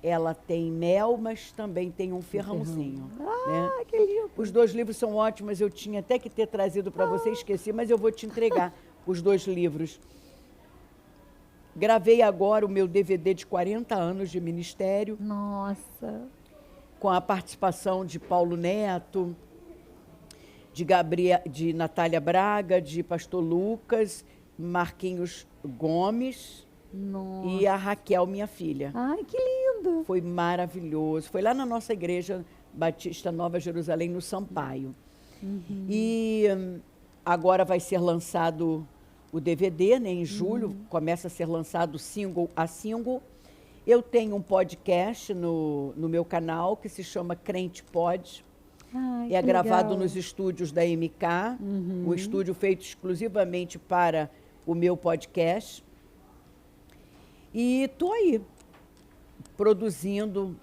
Ela tem mel, mas também tem um ferrãozinho. Né? Que lindo! Os 2 livros são ótimos, eu tinha até que ter trazido para você, esqueci, mas eu vou te entregar os 2 livros. Gravei agora o meu DVD de 40 anos de ministério. Nossa! Com a participação de Paulo Neto, de Natália Braga, de Pastor Lucas, Marquinhos Gomes. Nossa. E a Raquel, minha filha. Ai, que lindo! Foi maravilhoso. Foi lá na nossa igreja Batista Nova Jerusalém, no Sampaio. E agora vai ser lançado o DVD, né, em julho. Começa a ser lançado single a single. Eu tenho um podcast no meu canal que se chama Crente Pod. É gravado nos estúdios da MK, um estúdio feito exclusivamente para o meu podcast. E estou aí, produzindo,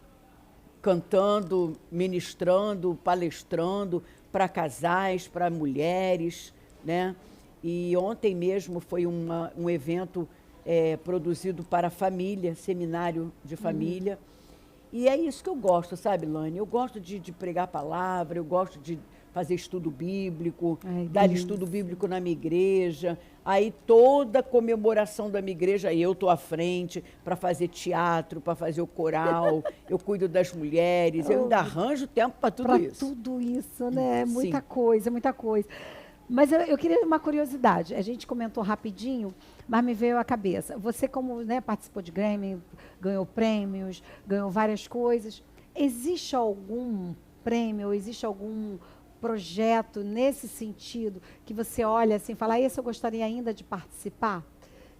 cantando, ministrando, palestrando para casais, para mulheres, né? E ontem mesmo foi um evento produzido para a família, seminário de família. E é isso que eu gosto, sabe, Lani? Eu gosto de pregar a palavra, eu gosto de fazer estudo bíblico, dar estudo bíblico na minha igreja. Aí toda comemoração da minha igreja, eu estou à frente para fazer teatro, para fazer o coral, eu cuido das mulheres, eu ainda arranjo tempo para tudo isso. Para tudo isso, né? Muita coisa, muita coisa. Mas eu queria uma curiosidade. A gente comentou rapidinho, mas me veio à cabeça. Você, como, né, participou de Grammy, ganhou prêmios, ganhou várias coisas. Existe algum prêmio, existe algum projeto nesse sentido que você olha assim e fala, esse eu gostaria ainda de participar?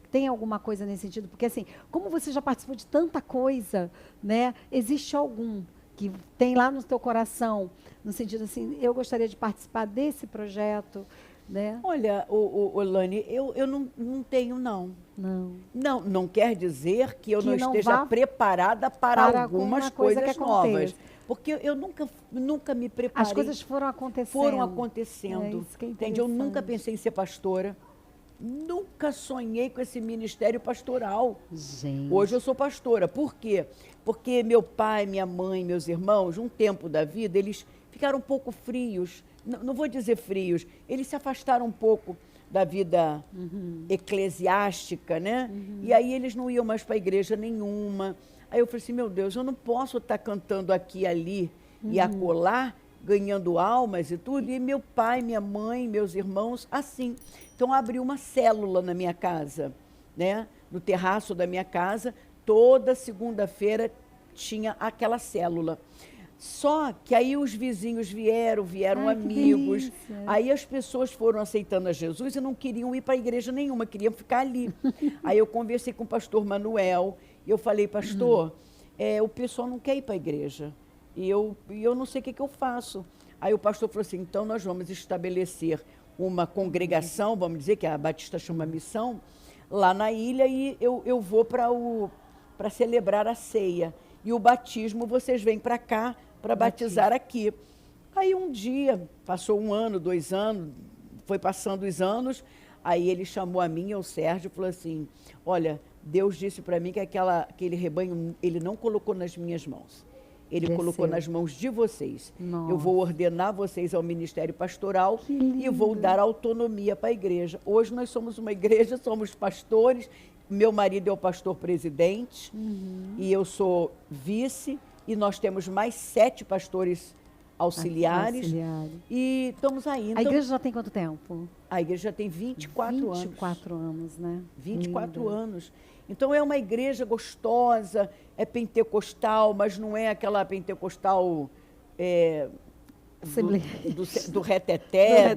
Tem alguma coisa nesse sentido? Porque assim, como você já participou de tanta coisa, né? Existe algum que tem lá no teu coração, no sentido assim, eu gostaria de participar desse projeto, né? Olha, Lani, eu não tenho, não. Não quer dizer que eu não esteja preparada para algumas coisas novas. Porque eu nunca me preparei. As coisas foram acontecendo. Foram acontecendo. É isso que é entende? Eu nunca pensei em ser pastora. Nunca sonhei com esse ministério pastoral. Gente. Hoje eu sou pastora. Por quê? Porque meu pai, minha mãe, meus irmãos, um tempo da vida, eles ficaram um pouco frios. Não vou dizer frios, eles se afastaram um pouco da vida eclesiástica, né? E aí eles não iam mais para a igreja nenhuma. Aí eu falei assim, meu Deus, eu não posso estar cantando aqui e ali e acolá, ganhando almas e tudo, e meu pai, minha mãe, meus irmãos, assim. Então, abri uma célula na minha casa, né? No terraço da minha casa, toda segunda-feira tinha aquela célula. Só que aí os vizinhos vieram Ai, amigos, que delícia. aí as pessoas foram aceitando a Jesus e não queriam ir para a igreja nenhuma, queriam ficar ali. Aí eu conversei com o pastor Manuel, e eu falei, pastor, o pessoal não quer ir para a igreja, e eu não sei o que eu faço. Aí o pastor falou assim, então nós vamos estabelecer uma congregação, vamos dizer, que a Batista chama Missão, lá na ilha, e eu vou para celebrar a ceia. E o batismo, vocês vêm para cá para batizar aqui. Aí um dia, passou 1 ano, 2 anos, foi passando os anos, aí ele chamou a mim e o Sérgio e falou assim, olha, Deus disse para mim que aquele rebanho, ele não colocou nas minhas mãos. Ele colocou nas mãos de vocês. Nossa. Eu vou ordenar vocês ao ministério pastoral e vou dar autonomia para a igreja. Hoje nós somos uma igreja, somos pastores. Meu marido é o pastor-presidente e eu sou vice. E nós temos mais 7 pastores auxiliares. E estamos aí. Então, a igreja já tem quanto tempo? A igreja já tem 24 anos. 24 anos, né? 24 Linda. anos. Então é uma igreja gostosa, é pentecostal, mas não é aquela pentecostal do reteté,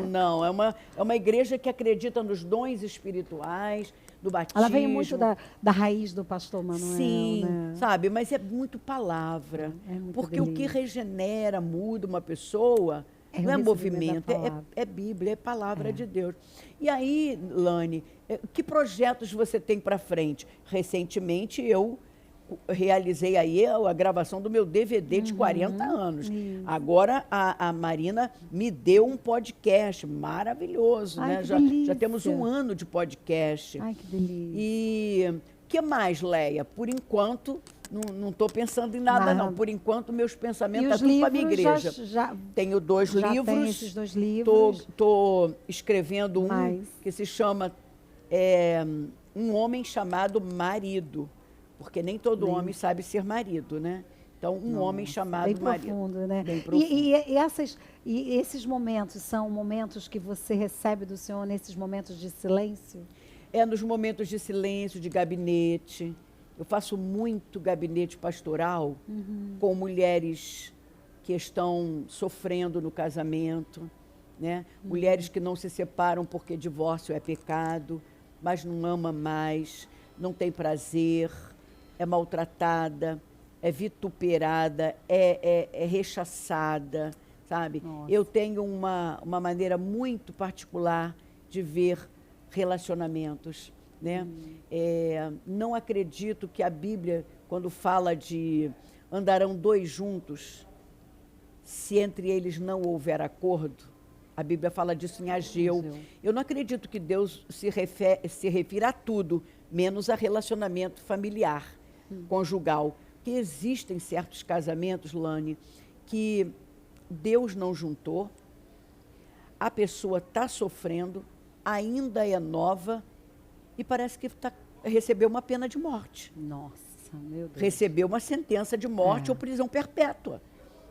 não. É uma igreja que acredita nos dons espirituais, do batismo. Ela veio muito da raiz do pastor Manuel, sim, né? sabe? Mas é muito palavra. Porque o que regenera, muda uma pessoa, não é movimento, é Bíblia, é palavra de Deus. E aí, Lani, que projetos você tem para frente? Recentemente eu realizei aí a gravação do meu DVD de 40 anos. Isso. Agora a Marina me deu um podcast maravilhoso, né? Já temos 1 ano de podcast. Ai, que delícia. E o que mais, Leia? Por enquanto, não estou pensando em nada, não. Por enquanto, meus pensamentos estão tudo para a minha igreja. Tenho 2 livros. Tem esses 2 livros. Estou escrevendo que se chama Um Homem Chamado Marido. Porque nem todo homem sabe ser marido, né? Então, homem chamado bem marido. Profundo, né? Bem profundo. E esses momentos são momentos que você recebe do Senhor nesses momentos de silêncio? É nos momentos de silêncio, de gabinete. Eu faço muito gabinete pastoral com mulheres que estão sofrendo no casamento, né? Mulheres que não se separam porque divórcio é pecado, mas não ama mais, não tem prazer, é maltratada, é vituperada, é rechaçada, sabe? Nossa. Eu tenho uma maneira muito particular de ver relacionamentos, né? Não acredito que a Bíblia, quando fala de andarão 2 juntos, se entre eles não houver acordo, a Bíblia fala disso em Ageu. Eu não acredito que Deus se refira a tudo, menos a relacionamento familiar, conjugal. Que existem certos casamentos, Lani, que Deus não juntou, a pessoa está sofrendo, ainda é nova e parece que recebeu uma pena de morte. Nossa, meu Deus. Recebeu uma sentença de morte ou prisão perpétua.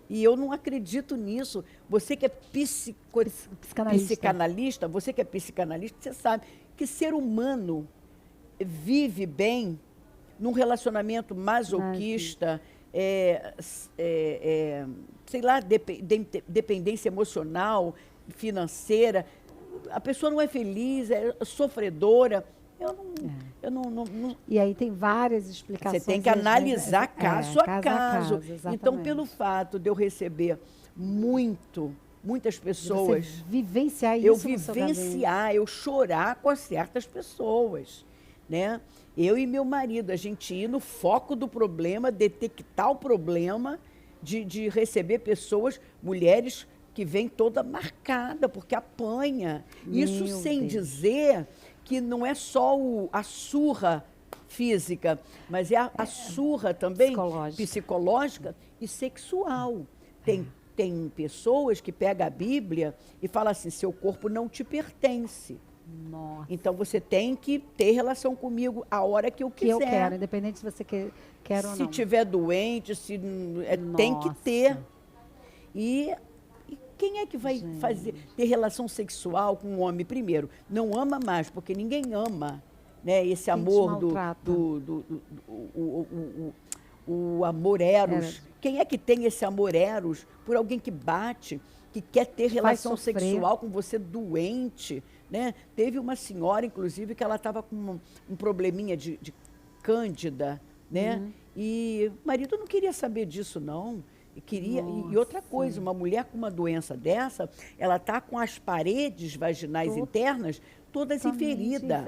E eu não acredito nisso. Você que é psicanalista, você que é psicanalista, você sabe que ser humano vive bem num relacionamento masoquista, sei lá, dependência emocional, financeira. A pessoa não é feliz, é sofredora. Eu não. E aí tem várias explicações. Você tem que analisar caso a caso. Então, pelo fato de eu receber muitas pessoas, você vivenciar isso, eu chorar com certas pessoas, né? Eu e meu marido, a gente ir no foco do problema, detectar o problema, de receber pessoas, mulheres que vem toda marcada, porque apanha. Isso Meu sem Deus. dizer que não é só a surra física, mas é a surra também psicológica e sexual. Tem pessoas que pegam a Bíblia e falam assim, seu corpo não te pertence. Nossa. Então você tem que ter relação comigo a hora que eu quiser. Que eu quero, independente se você quer ou não. Se tiver doente, tem que ter. E quem é que vai ter relação sexual com um homem primeiro? Não ama mais, porque ninguém ama, né? Esse amor o amor eros. Quem é que tem esse amor eros por alguém que bate, que quer ter relação sexual com você doente, né? Teve uma senhora, inclusive, que ela estava com um probleminha de cândida, né? E o marido não queria saber disso, não. E outra coisa, uma mulher com uma doença dessa, ela está com as paredes vaginais internas todas feridas.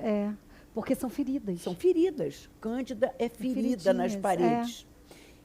Porque são feridas. São feridas. Cândida é ferida nas paredes.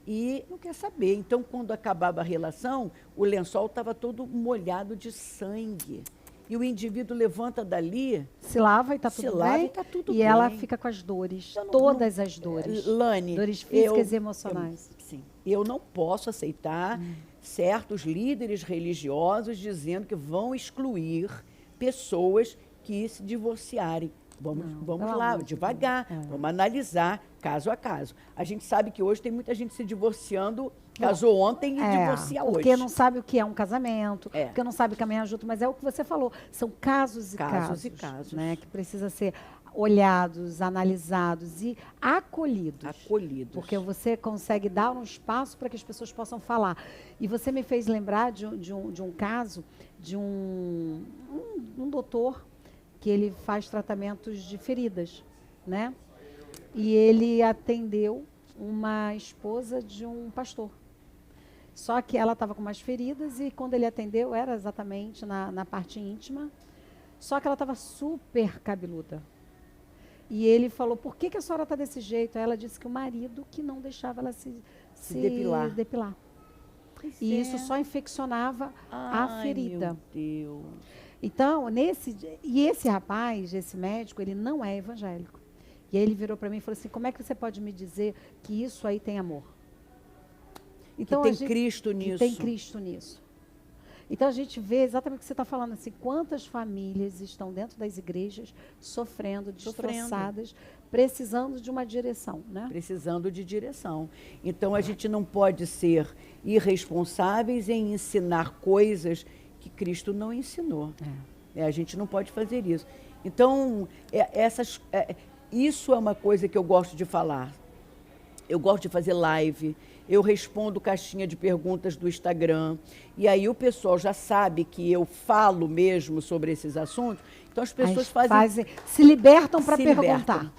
E não quer saber. Então, quando acabava a relação, o lençol estava todo molhado de sangue. E o indivíduo levanta dali... Se lava e está tudo bem. Se lava e está tudo bem. E ela fica com as dores, todas as dores. Lani, dores físicas e emocionais. Sim. Eu não posso aceitar certos líderes religiosos dizendo que vão excluir pessoas que se divorciarem. Vamos lá, devagar, vamos analisar caso a caso. A gente sabe que hoje tem muita gente se divorciando, casou ontem e divorcia hoje. Porque não sabe o que é um casamento, porque não sabe caminhar junto, mas é o que você falou, são casos e casos. Né, que precisa ser olhados, analisados e acolhidos. Porque você consegue dar um espaço para que as pessoas possam falar. E você me fez lembrar de um caso de um doutor que ele faz tratamentos de feridas, né? E ele atendeu uma esposa de um pastor. Só que ela estava com mais feridas e quando ele atendeu era exatamente na parte íntima, só que ela estava super cabeluda. E ele falou, por que a senhora está desse jeito? Aí ela disse que o marido que não deixava ela se depilar. E isso só infeccionava a ferida. Meu Deus. Então, esse rapaz, esse médico, ele não é evangélico. E aí ele virou para mim e falou assim, como é que você pode me dizer que isso aí tem amor? Então, que tem Cristo nisso. Que tem Cristo nisso. Então, a gente vê exatamente o que você está falando, assim, quantas famílias estão dentro das igrejas sofrendo, destroçadas, precisando de uma direção, né? Precisando de direção. Então, a gente não pode ser irresponsáveis em ensinar coisas que Cristo não ensinou. A gente não pode fazer isso. Então, isso é uma coisa que eu gosto de falar. Eu gosto de fazer live, eu respondo caixinha de perguntas do Instagram, e aí o pessoal já sabe que eu falo mesmo sobre esses assuntos, então as pessoas se libertam para perguntar.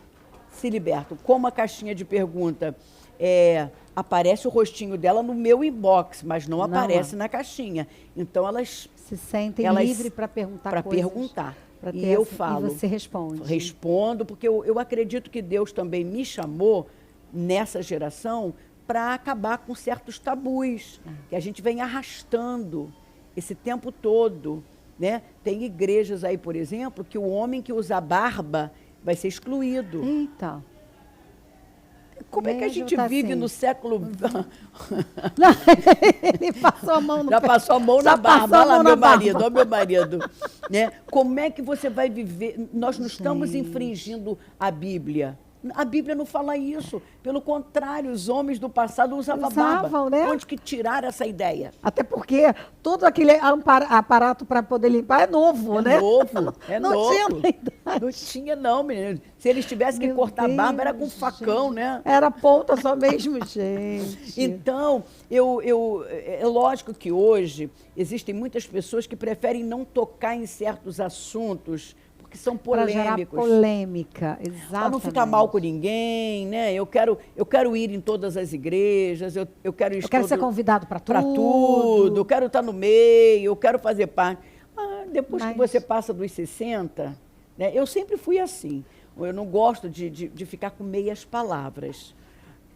Se libertam. Como a caixinha de pergunta aparece o rostinho dela no meu inbox, mas não aparece na caixinha. Então elas se sentem livres para perguntar E eu falo. E você responde. Respondo, porque eu acredito que Deus também me chamou nessa geração para acabar com certos tabus que a gente vem arrastando esse tempo todo, né? Tem igrejas aí, por exemplo, que o homem que usa barba vai ser excluído. Eita. Como é que a gente vive no século... Não, ele passou a mão no Já passou a mão na barba. Olha lá, meu marido. Né? Como é que você vai viver? Nós não estamos infringindo a Bíblia. A Bíblia não fala isso. Pelo contrário, os homens do passado usavam barba. Né? Onde que tiraram essa ideia? Até porque todo aquele aparato para poder limpar é novo, né? Não tinha, não, menino. Se eles tivessem que cortar a barba, era com facão, né? Era ponta só mesmo, gente. Então, é lógico que hoje existem muitas pessoas que preferem não tocar em certos assuntos que são polêmicos. Para gerar polêmica, exatamente. Para não ficar mal com ninguém, né? Eu quero ir em todas as igrejas, eu quero ser convidado para tudo. Para tudo, eu quero estar no meio, eu quero fazer parte. Mas depois que você passa dos 60, né? Eu sempre fui assim. Eu não gosto de ficar com meias palavras.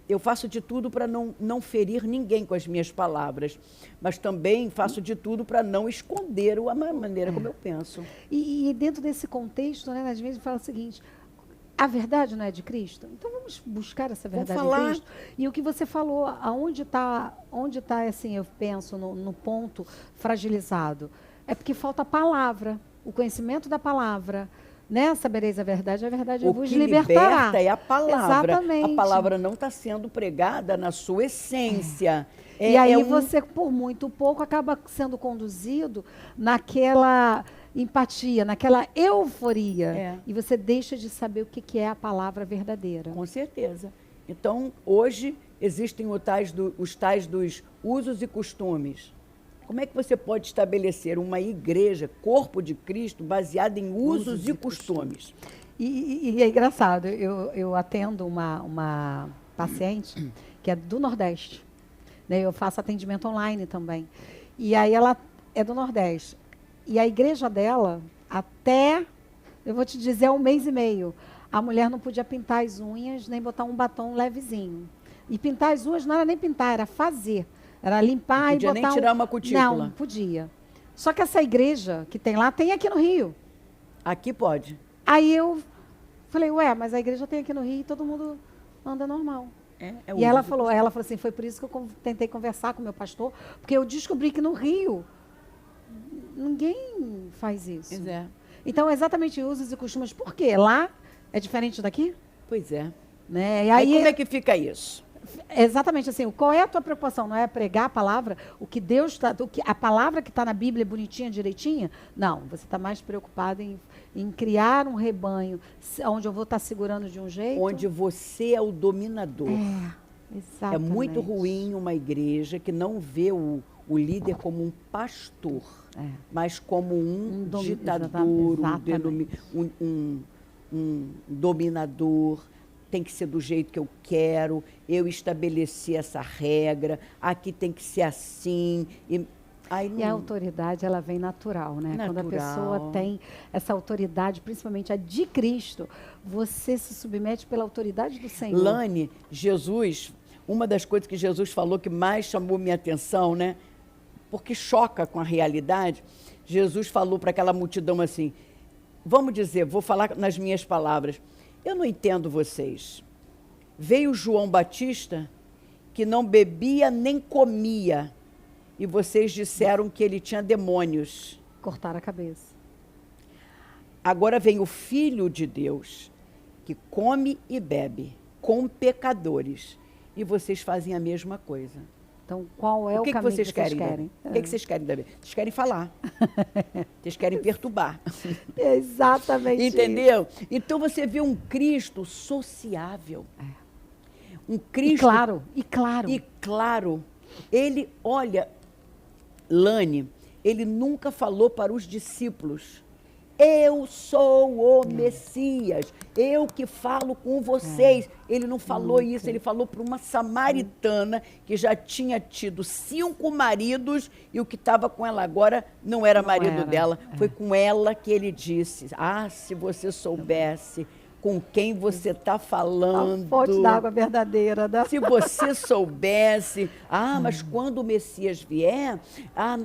eu faço de tudo para não ferir ninguém com as minhas palavras, mas também faço de tudo para não esconder a maneira como eu penso. E dentro desse contexto, né, às vezes fala o seguinte: a verdade não é de Cristo? Então vamos buscar essa verdade em Cristo. E o que você falou, onde tá, assim, eu penso, no ponto fragilizado, é porque falta a palavra, o conhecimento da palavra. Né? Sabereis a verdade vos libertará. Liberta é a palavra. Exatamente. A palavra não está sendo pregada na sua essência. E aí você, por muito pouco, acaba sendo conduzido naquela empatia, naquela euforia. E você deixa de saber o que é a palavra verdadeira. Com certeza. Então, hoje, existem os tais dos usos e costumes. Como é que você pode estabelecer uma igreja, corpo de Cristo, baseada em usos e costumes? E é engraçado, eu atendo uma paciente que é do Nordeste, né? Eu faço atendimento online também. E aí ela é do Nordeste. E a igreja dela, até, eu vou te dizer, 1 mês e meio, a mulher não podia pintar as unhas, nem botar um batom levezinho. E pintar as unhas não era nem pintar, era fazer. Era limpar e botar... Não podia nem tirar uma cutícula. Não podia. Só que essa igreja que tem lá, tem aqui no Rio. Aqui pode. Aí eu falei, ué, mas a igreja tem aqui no Rio e todo mundo anda normal. E ela falou assim, foi por isso que eu tentei conversar com o meu pastor, porque eu descobri que no Rio ninguém faz isso. Pois é. Então, exatamente usos e costumes. Por quê? Lá é diferente daqui? Pois é. Né? E aí como é que fica isso? Exatamente assim, qual é a tua preocupação? Não é pregar a palavra, o que Deus está, a palavra que está na Bíblia bonitinha, direitinha? Não, você está mais preocupado em criar um rebanho onde eu vou estar segurando de um jeito. Onde você é o dominador. Exatamente. É muito ruim uma igreja que não vê o líder como um pastor, mas como um ditador, um dominador. Tem que ser do jeito que eu quero, eu estabeleci essa regra, aqui tem que ser assim. E a autoridade, ela vem natural, né? Quando a pessoa tem essa autoridade, principalmente a de Cristo, você se submete pela autoridade do Senhor. Lani, Jesus, uma das coisas que Jesus falou que mais chamou minha atenção, né? Porque choca com a realidade, Jesus falou para aquela multidão assim, vamos dizer, vou falar nas minhas palavras, eu não entendo vocês. Veio João Batista, que não bebia nem comia, e vocês disseram que ele tinha demônios. Cortaram a cabeça. Agora vem o Filho de Deus, que come e bebe, com pecadores, e vocês fazem a mesma coisa. Então, qual é o caminho que vocês querem? O que vocês querem, Davi? Vocês querem falar. Vocês querem perturbar. Exatamente. Entendeu? Então, você vê um Cristo sociável. Um Cristo... E claro. Ele, olha, Lani, ele nunca falou para os discípulos, eu sou o Messias, eu que falo com vocês. Ele não falou isso, ele falou para uma samaritana que já tinha tido 5 maridos e o que estava com ela agora não era marido dela. Foi com ela que ele disse, se você soubesse com quem você está falando. A fonte d'água verdadeira. Né? Se você soubesse, mas quando o Messias vier,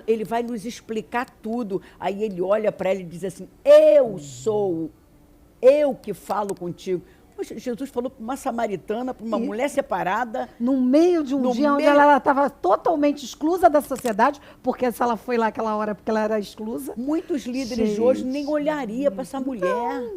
ele vai nos explicar tudo. Aí ele olha para ela e diz assim, eu que falo contigo. Poxa, Jesus falou para uma samaritana, para uma mulher separada. No meio de um dia onde ela estava totalmente exclusa da sociedade, porque se ela foi lá aquela hora porque ela era exclusa. Muitos líderes de hoje nem olhariam para essa mulher.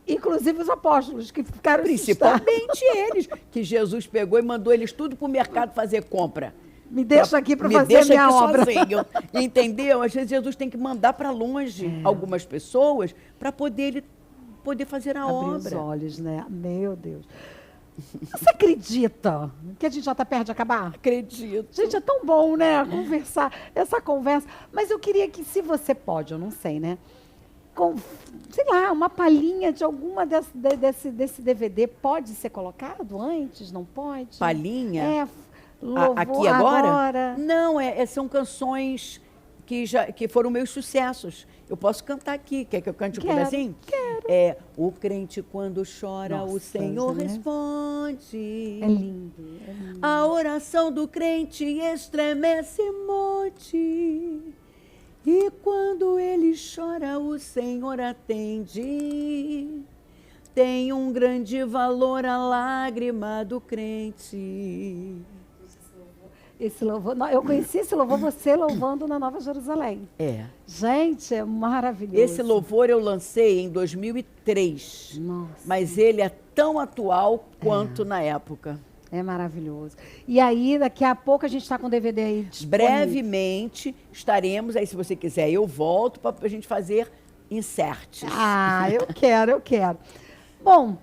Inclusive os apóstolos, que ficaram principalmente eles, que Jesus pegou e mandou eles tudo para o mercado fazer compra. Me deixa aqui para fazer a minha obra. Sozinho, entendeu? Às vezes Jesus tem que mandar para longe algumas pessoas para poder fazer a obra. Abrir os olhos, né? Meu Deus. Você acredita que a gente já está perto de acabar? Acredito. Gente, é tão bom, né? Conversar, essa conversa. Mas eu queria que, se você pode, eu não sei, né? Sei lá, uma palhinha de alguma desse DVD pode ser colocado antes? Não pode? Palhinha? Louvor aqui agora? Não, são canções que foram meus sucessos. Eu posso cantar aqui. Quer que eu cante um pedacinho? Quero. O crente quando chora, Nossa, o Senhor né? responde. É lindo, é lindo. A oração do crente estremece monte. E quando ele chora, o Senhor atende. Tem um grande valor a lágrima do crente. Esse louvor, eu conheci esse louvor, você louvando na Nova Jerusalém. Gente, é maravilhoso. Esse louvor eu lancei em 2003. Nossa. Mas ele é tão atual quanto na época. É maravilhoso. E aí, daqui a pouco a gente está com o DVD aí disponível. Brevemente estaremos, aí se você quiser, eu volto para a gente fazer inserts. Ah, eu quero. Bom,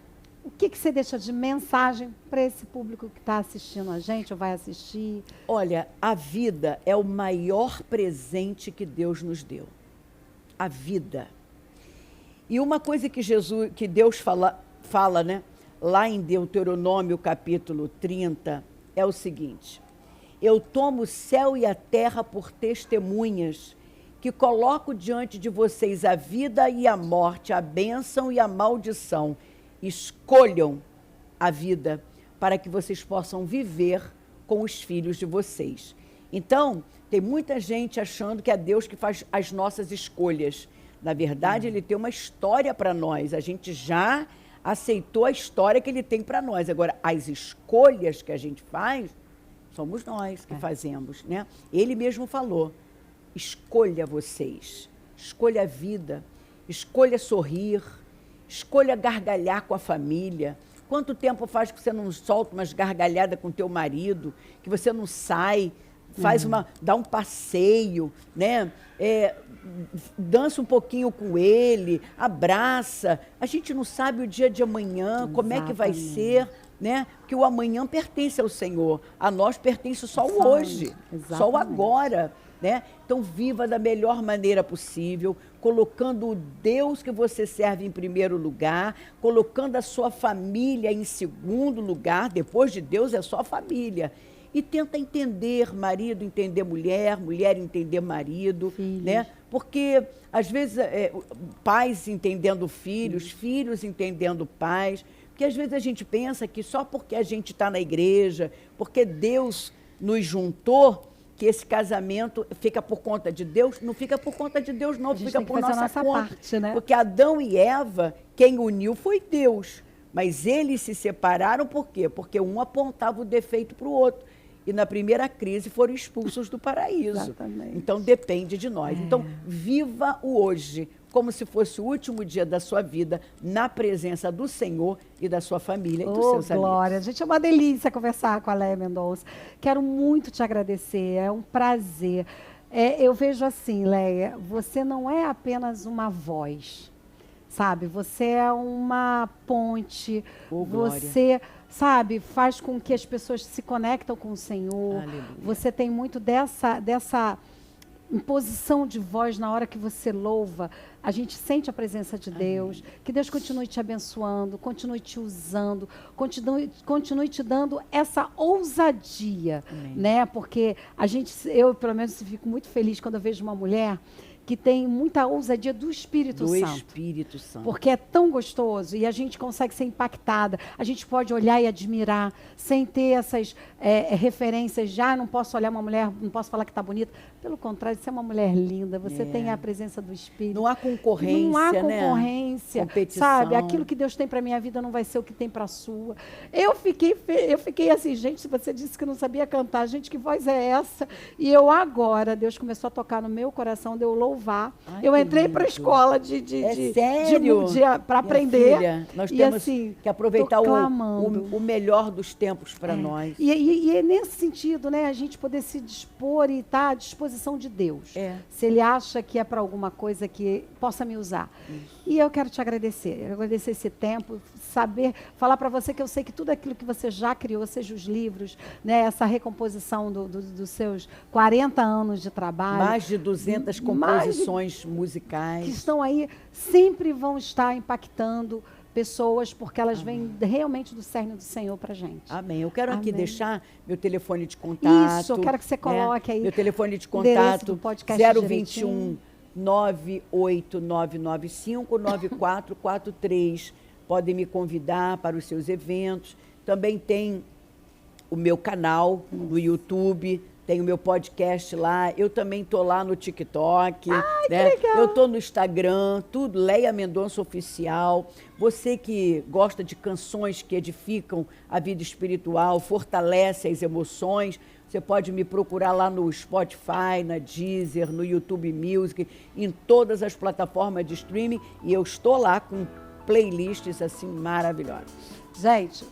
o que você deixa de mensagem para esse público que está assistindo a gente ou vai assistir? Olha, a vida é o maior presente que Deus nos deu. A vida. E uma coisa que Deus fala, né, lá em Deuteronômio capítulo 30, é o seguinte: eu tomo o céu e a terra por testemunhas, que coloco diante de vocês a vida e a morte, a bênção e a maldição. Escolham a vida para que vocês possam viver com os filhos de vocês. Então, tem muita gente achando que é Deus que faz as nossas escolhas. Na verdade, Ele tem uma história para nós. A gente já aceitou a história que Ele tem para nós. Agora, as escolhas que a gente faz, somos nós que fazemos, né? Ele mesmo falou: escolha vocês, escolha a vida, escolha sorrir, escolha gargalhar com a família. Quanto tempo faz que você não solta umas gargalhadas com teu marido, que você não sai, dá um passeio, né? Dança um pouquinho com ele, abraça. A gente não sabe o dia de amanhã, como é que vai ser, né? Porque o amanhã pertence ao Senhor, a nós pertence só o hoje, só o agora, né? Então viva da melhor maneira possível, colocando o Deus que você serve em primeiro lugar, colocando a sua família em segundo lugar. Depois de Deus é só a família. E tenta entender marido, entender mulher, mulher entender marido, né? Porque, às vezes, pais entendendo filhos, filhos entendendo pais, porque às vezes a gente pensa que só porque a gente está na igreja, porque Deus nos juntou, que esse casamento fica por conta de Deus. Não fica por conta de Deus, não, fica por nossa conta. Parte, né? Porque Adão e Eva, quem uniu foi Deus. Mas eles se separaram por quê? Porque um apontava o defeito para o outro. E na primeira crise foram expulsos do paraíso. Exatamente. Então depende de nós. Então viva o hoje como se fosse o último dia da sua vida, na presença do Senhor e da sua família e dos seus amigos. Glória, gente, é uma delícia conversar com a Léia Mendonça. Quero muito te agradecer, é um prazer. Eu vejo assim, Léia, você não é apenas uma voz, sabe? Você é uma ponte, você, sabe, faz com que as pessoas se conectam com o Senhor. Aleluia. Você tem muito dessa imposição de voz na hora que você louva. A gente sente a presença de Deus. Amém. Que Deus continue te abençoando, continue te usando, continue te dando essa ousadia, né? Porque eu pelo menos fico muito feliz quando eu vejo uma mulher que tem muita ousadia do Espírito Santo. Do Espírito Santo. Porque é tão gostoso e a gente consegue ser impactada. A gente pode olhar e admirar sem ter essas referências. Já não posso olhar uma mulher, não posso falar que está bonita. Pelo contrário, você é uma mulher linda. Você tem a presença do Espírito. Não há concorrência, não há concorrência, né? Competição. Sabe? Aquilo que Deus tem para minha vida não vai ser o que tem para a sua. Eu fiquei assim, gente, se você disse que não sabia cantar, gente, que voz é essa? E eu agora, Deus começou a tocar no meu coração, deu louvar. Ai, eu entrei para a escola para aprender. Filha, nós e temos assim, que aproveitar o melhor dos tempos para nós. E é nesse sentido, né, a gente poder se dispor e estar à disposição de Deus. Se Ele acha que é para alguma coisa que possa me usar. E eu quero te agradecer esse tempo, falar para você que eu sei que tudo aquilo que você já criou, seja os livros, né, essa recomposição dos seus 40 anos de trabalho. Mais de 200 composições musicais. Que estão aí, sempre vão estar impactando pessoas, porque elas vêm realmente do cerne do Senhor pra gente. Amém. Eu quero aqui Amém. deixar meu telefone de contato. Isso, eu quero que você coloque aí Meu telefone de endereço do contato, podcast 021 98995 9443. Podem me convidar para os seus eventos. Também tem o meu canal no YouTube, tem o meu podcast lá. Eu também estou lá no TikTok. Ai, né? que legal. Eu estou no Instagram, tudo, Leia Mendonça Oficial. Você que gosta de canções que edificam a vida espiritual, fortalece as emoções, você pode me procurar lá no Spotify, na Deezer, no YouTube Music, em todas as plataformas de streaming. E eu estou lá com playlists assim maravilhosas. Gente,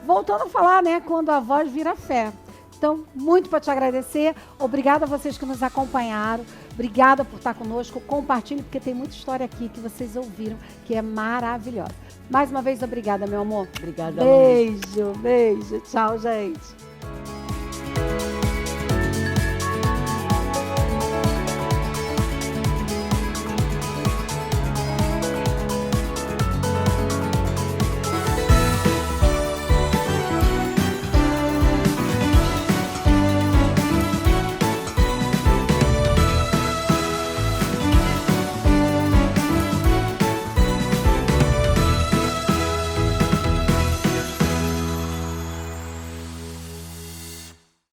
voltando a falar, né, quando a voz vira fé. Então, muito para te agradecer. Obrigada a vocês que nos acompanharam. Obrigada por estar conosco. Compartilhe, porque tem muita história aqui que vocês ouviram, que é maravilhosa. Mais uma vez, obrigada, meu amor. Obrigada, Luiz. Beijo, beijo. Tchau, gente.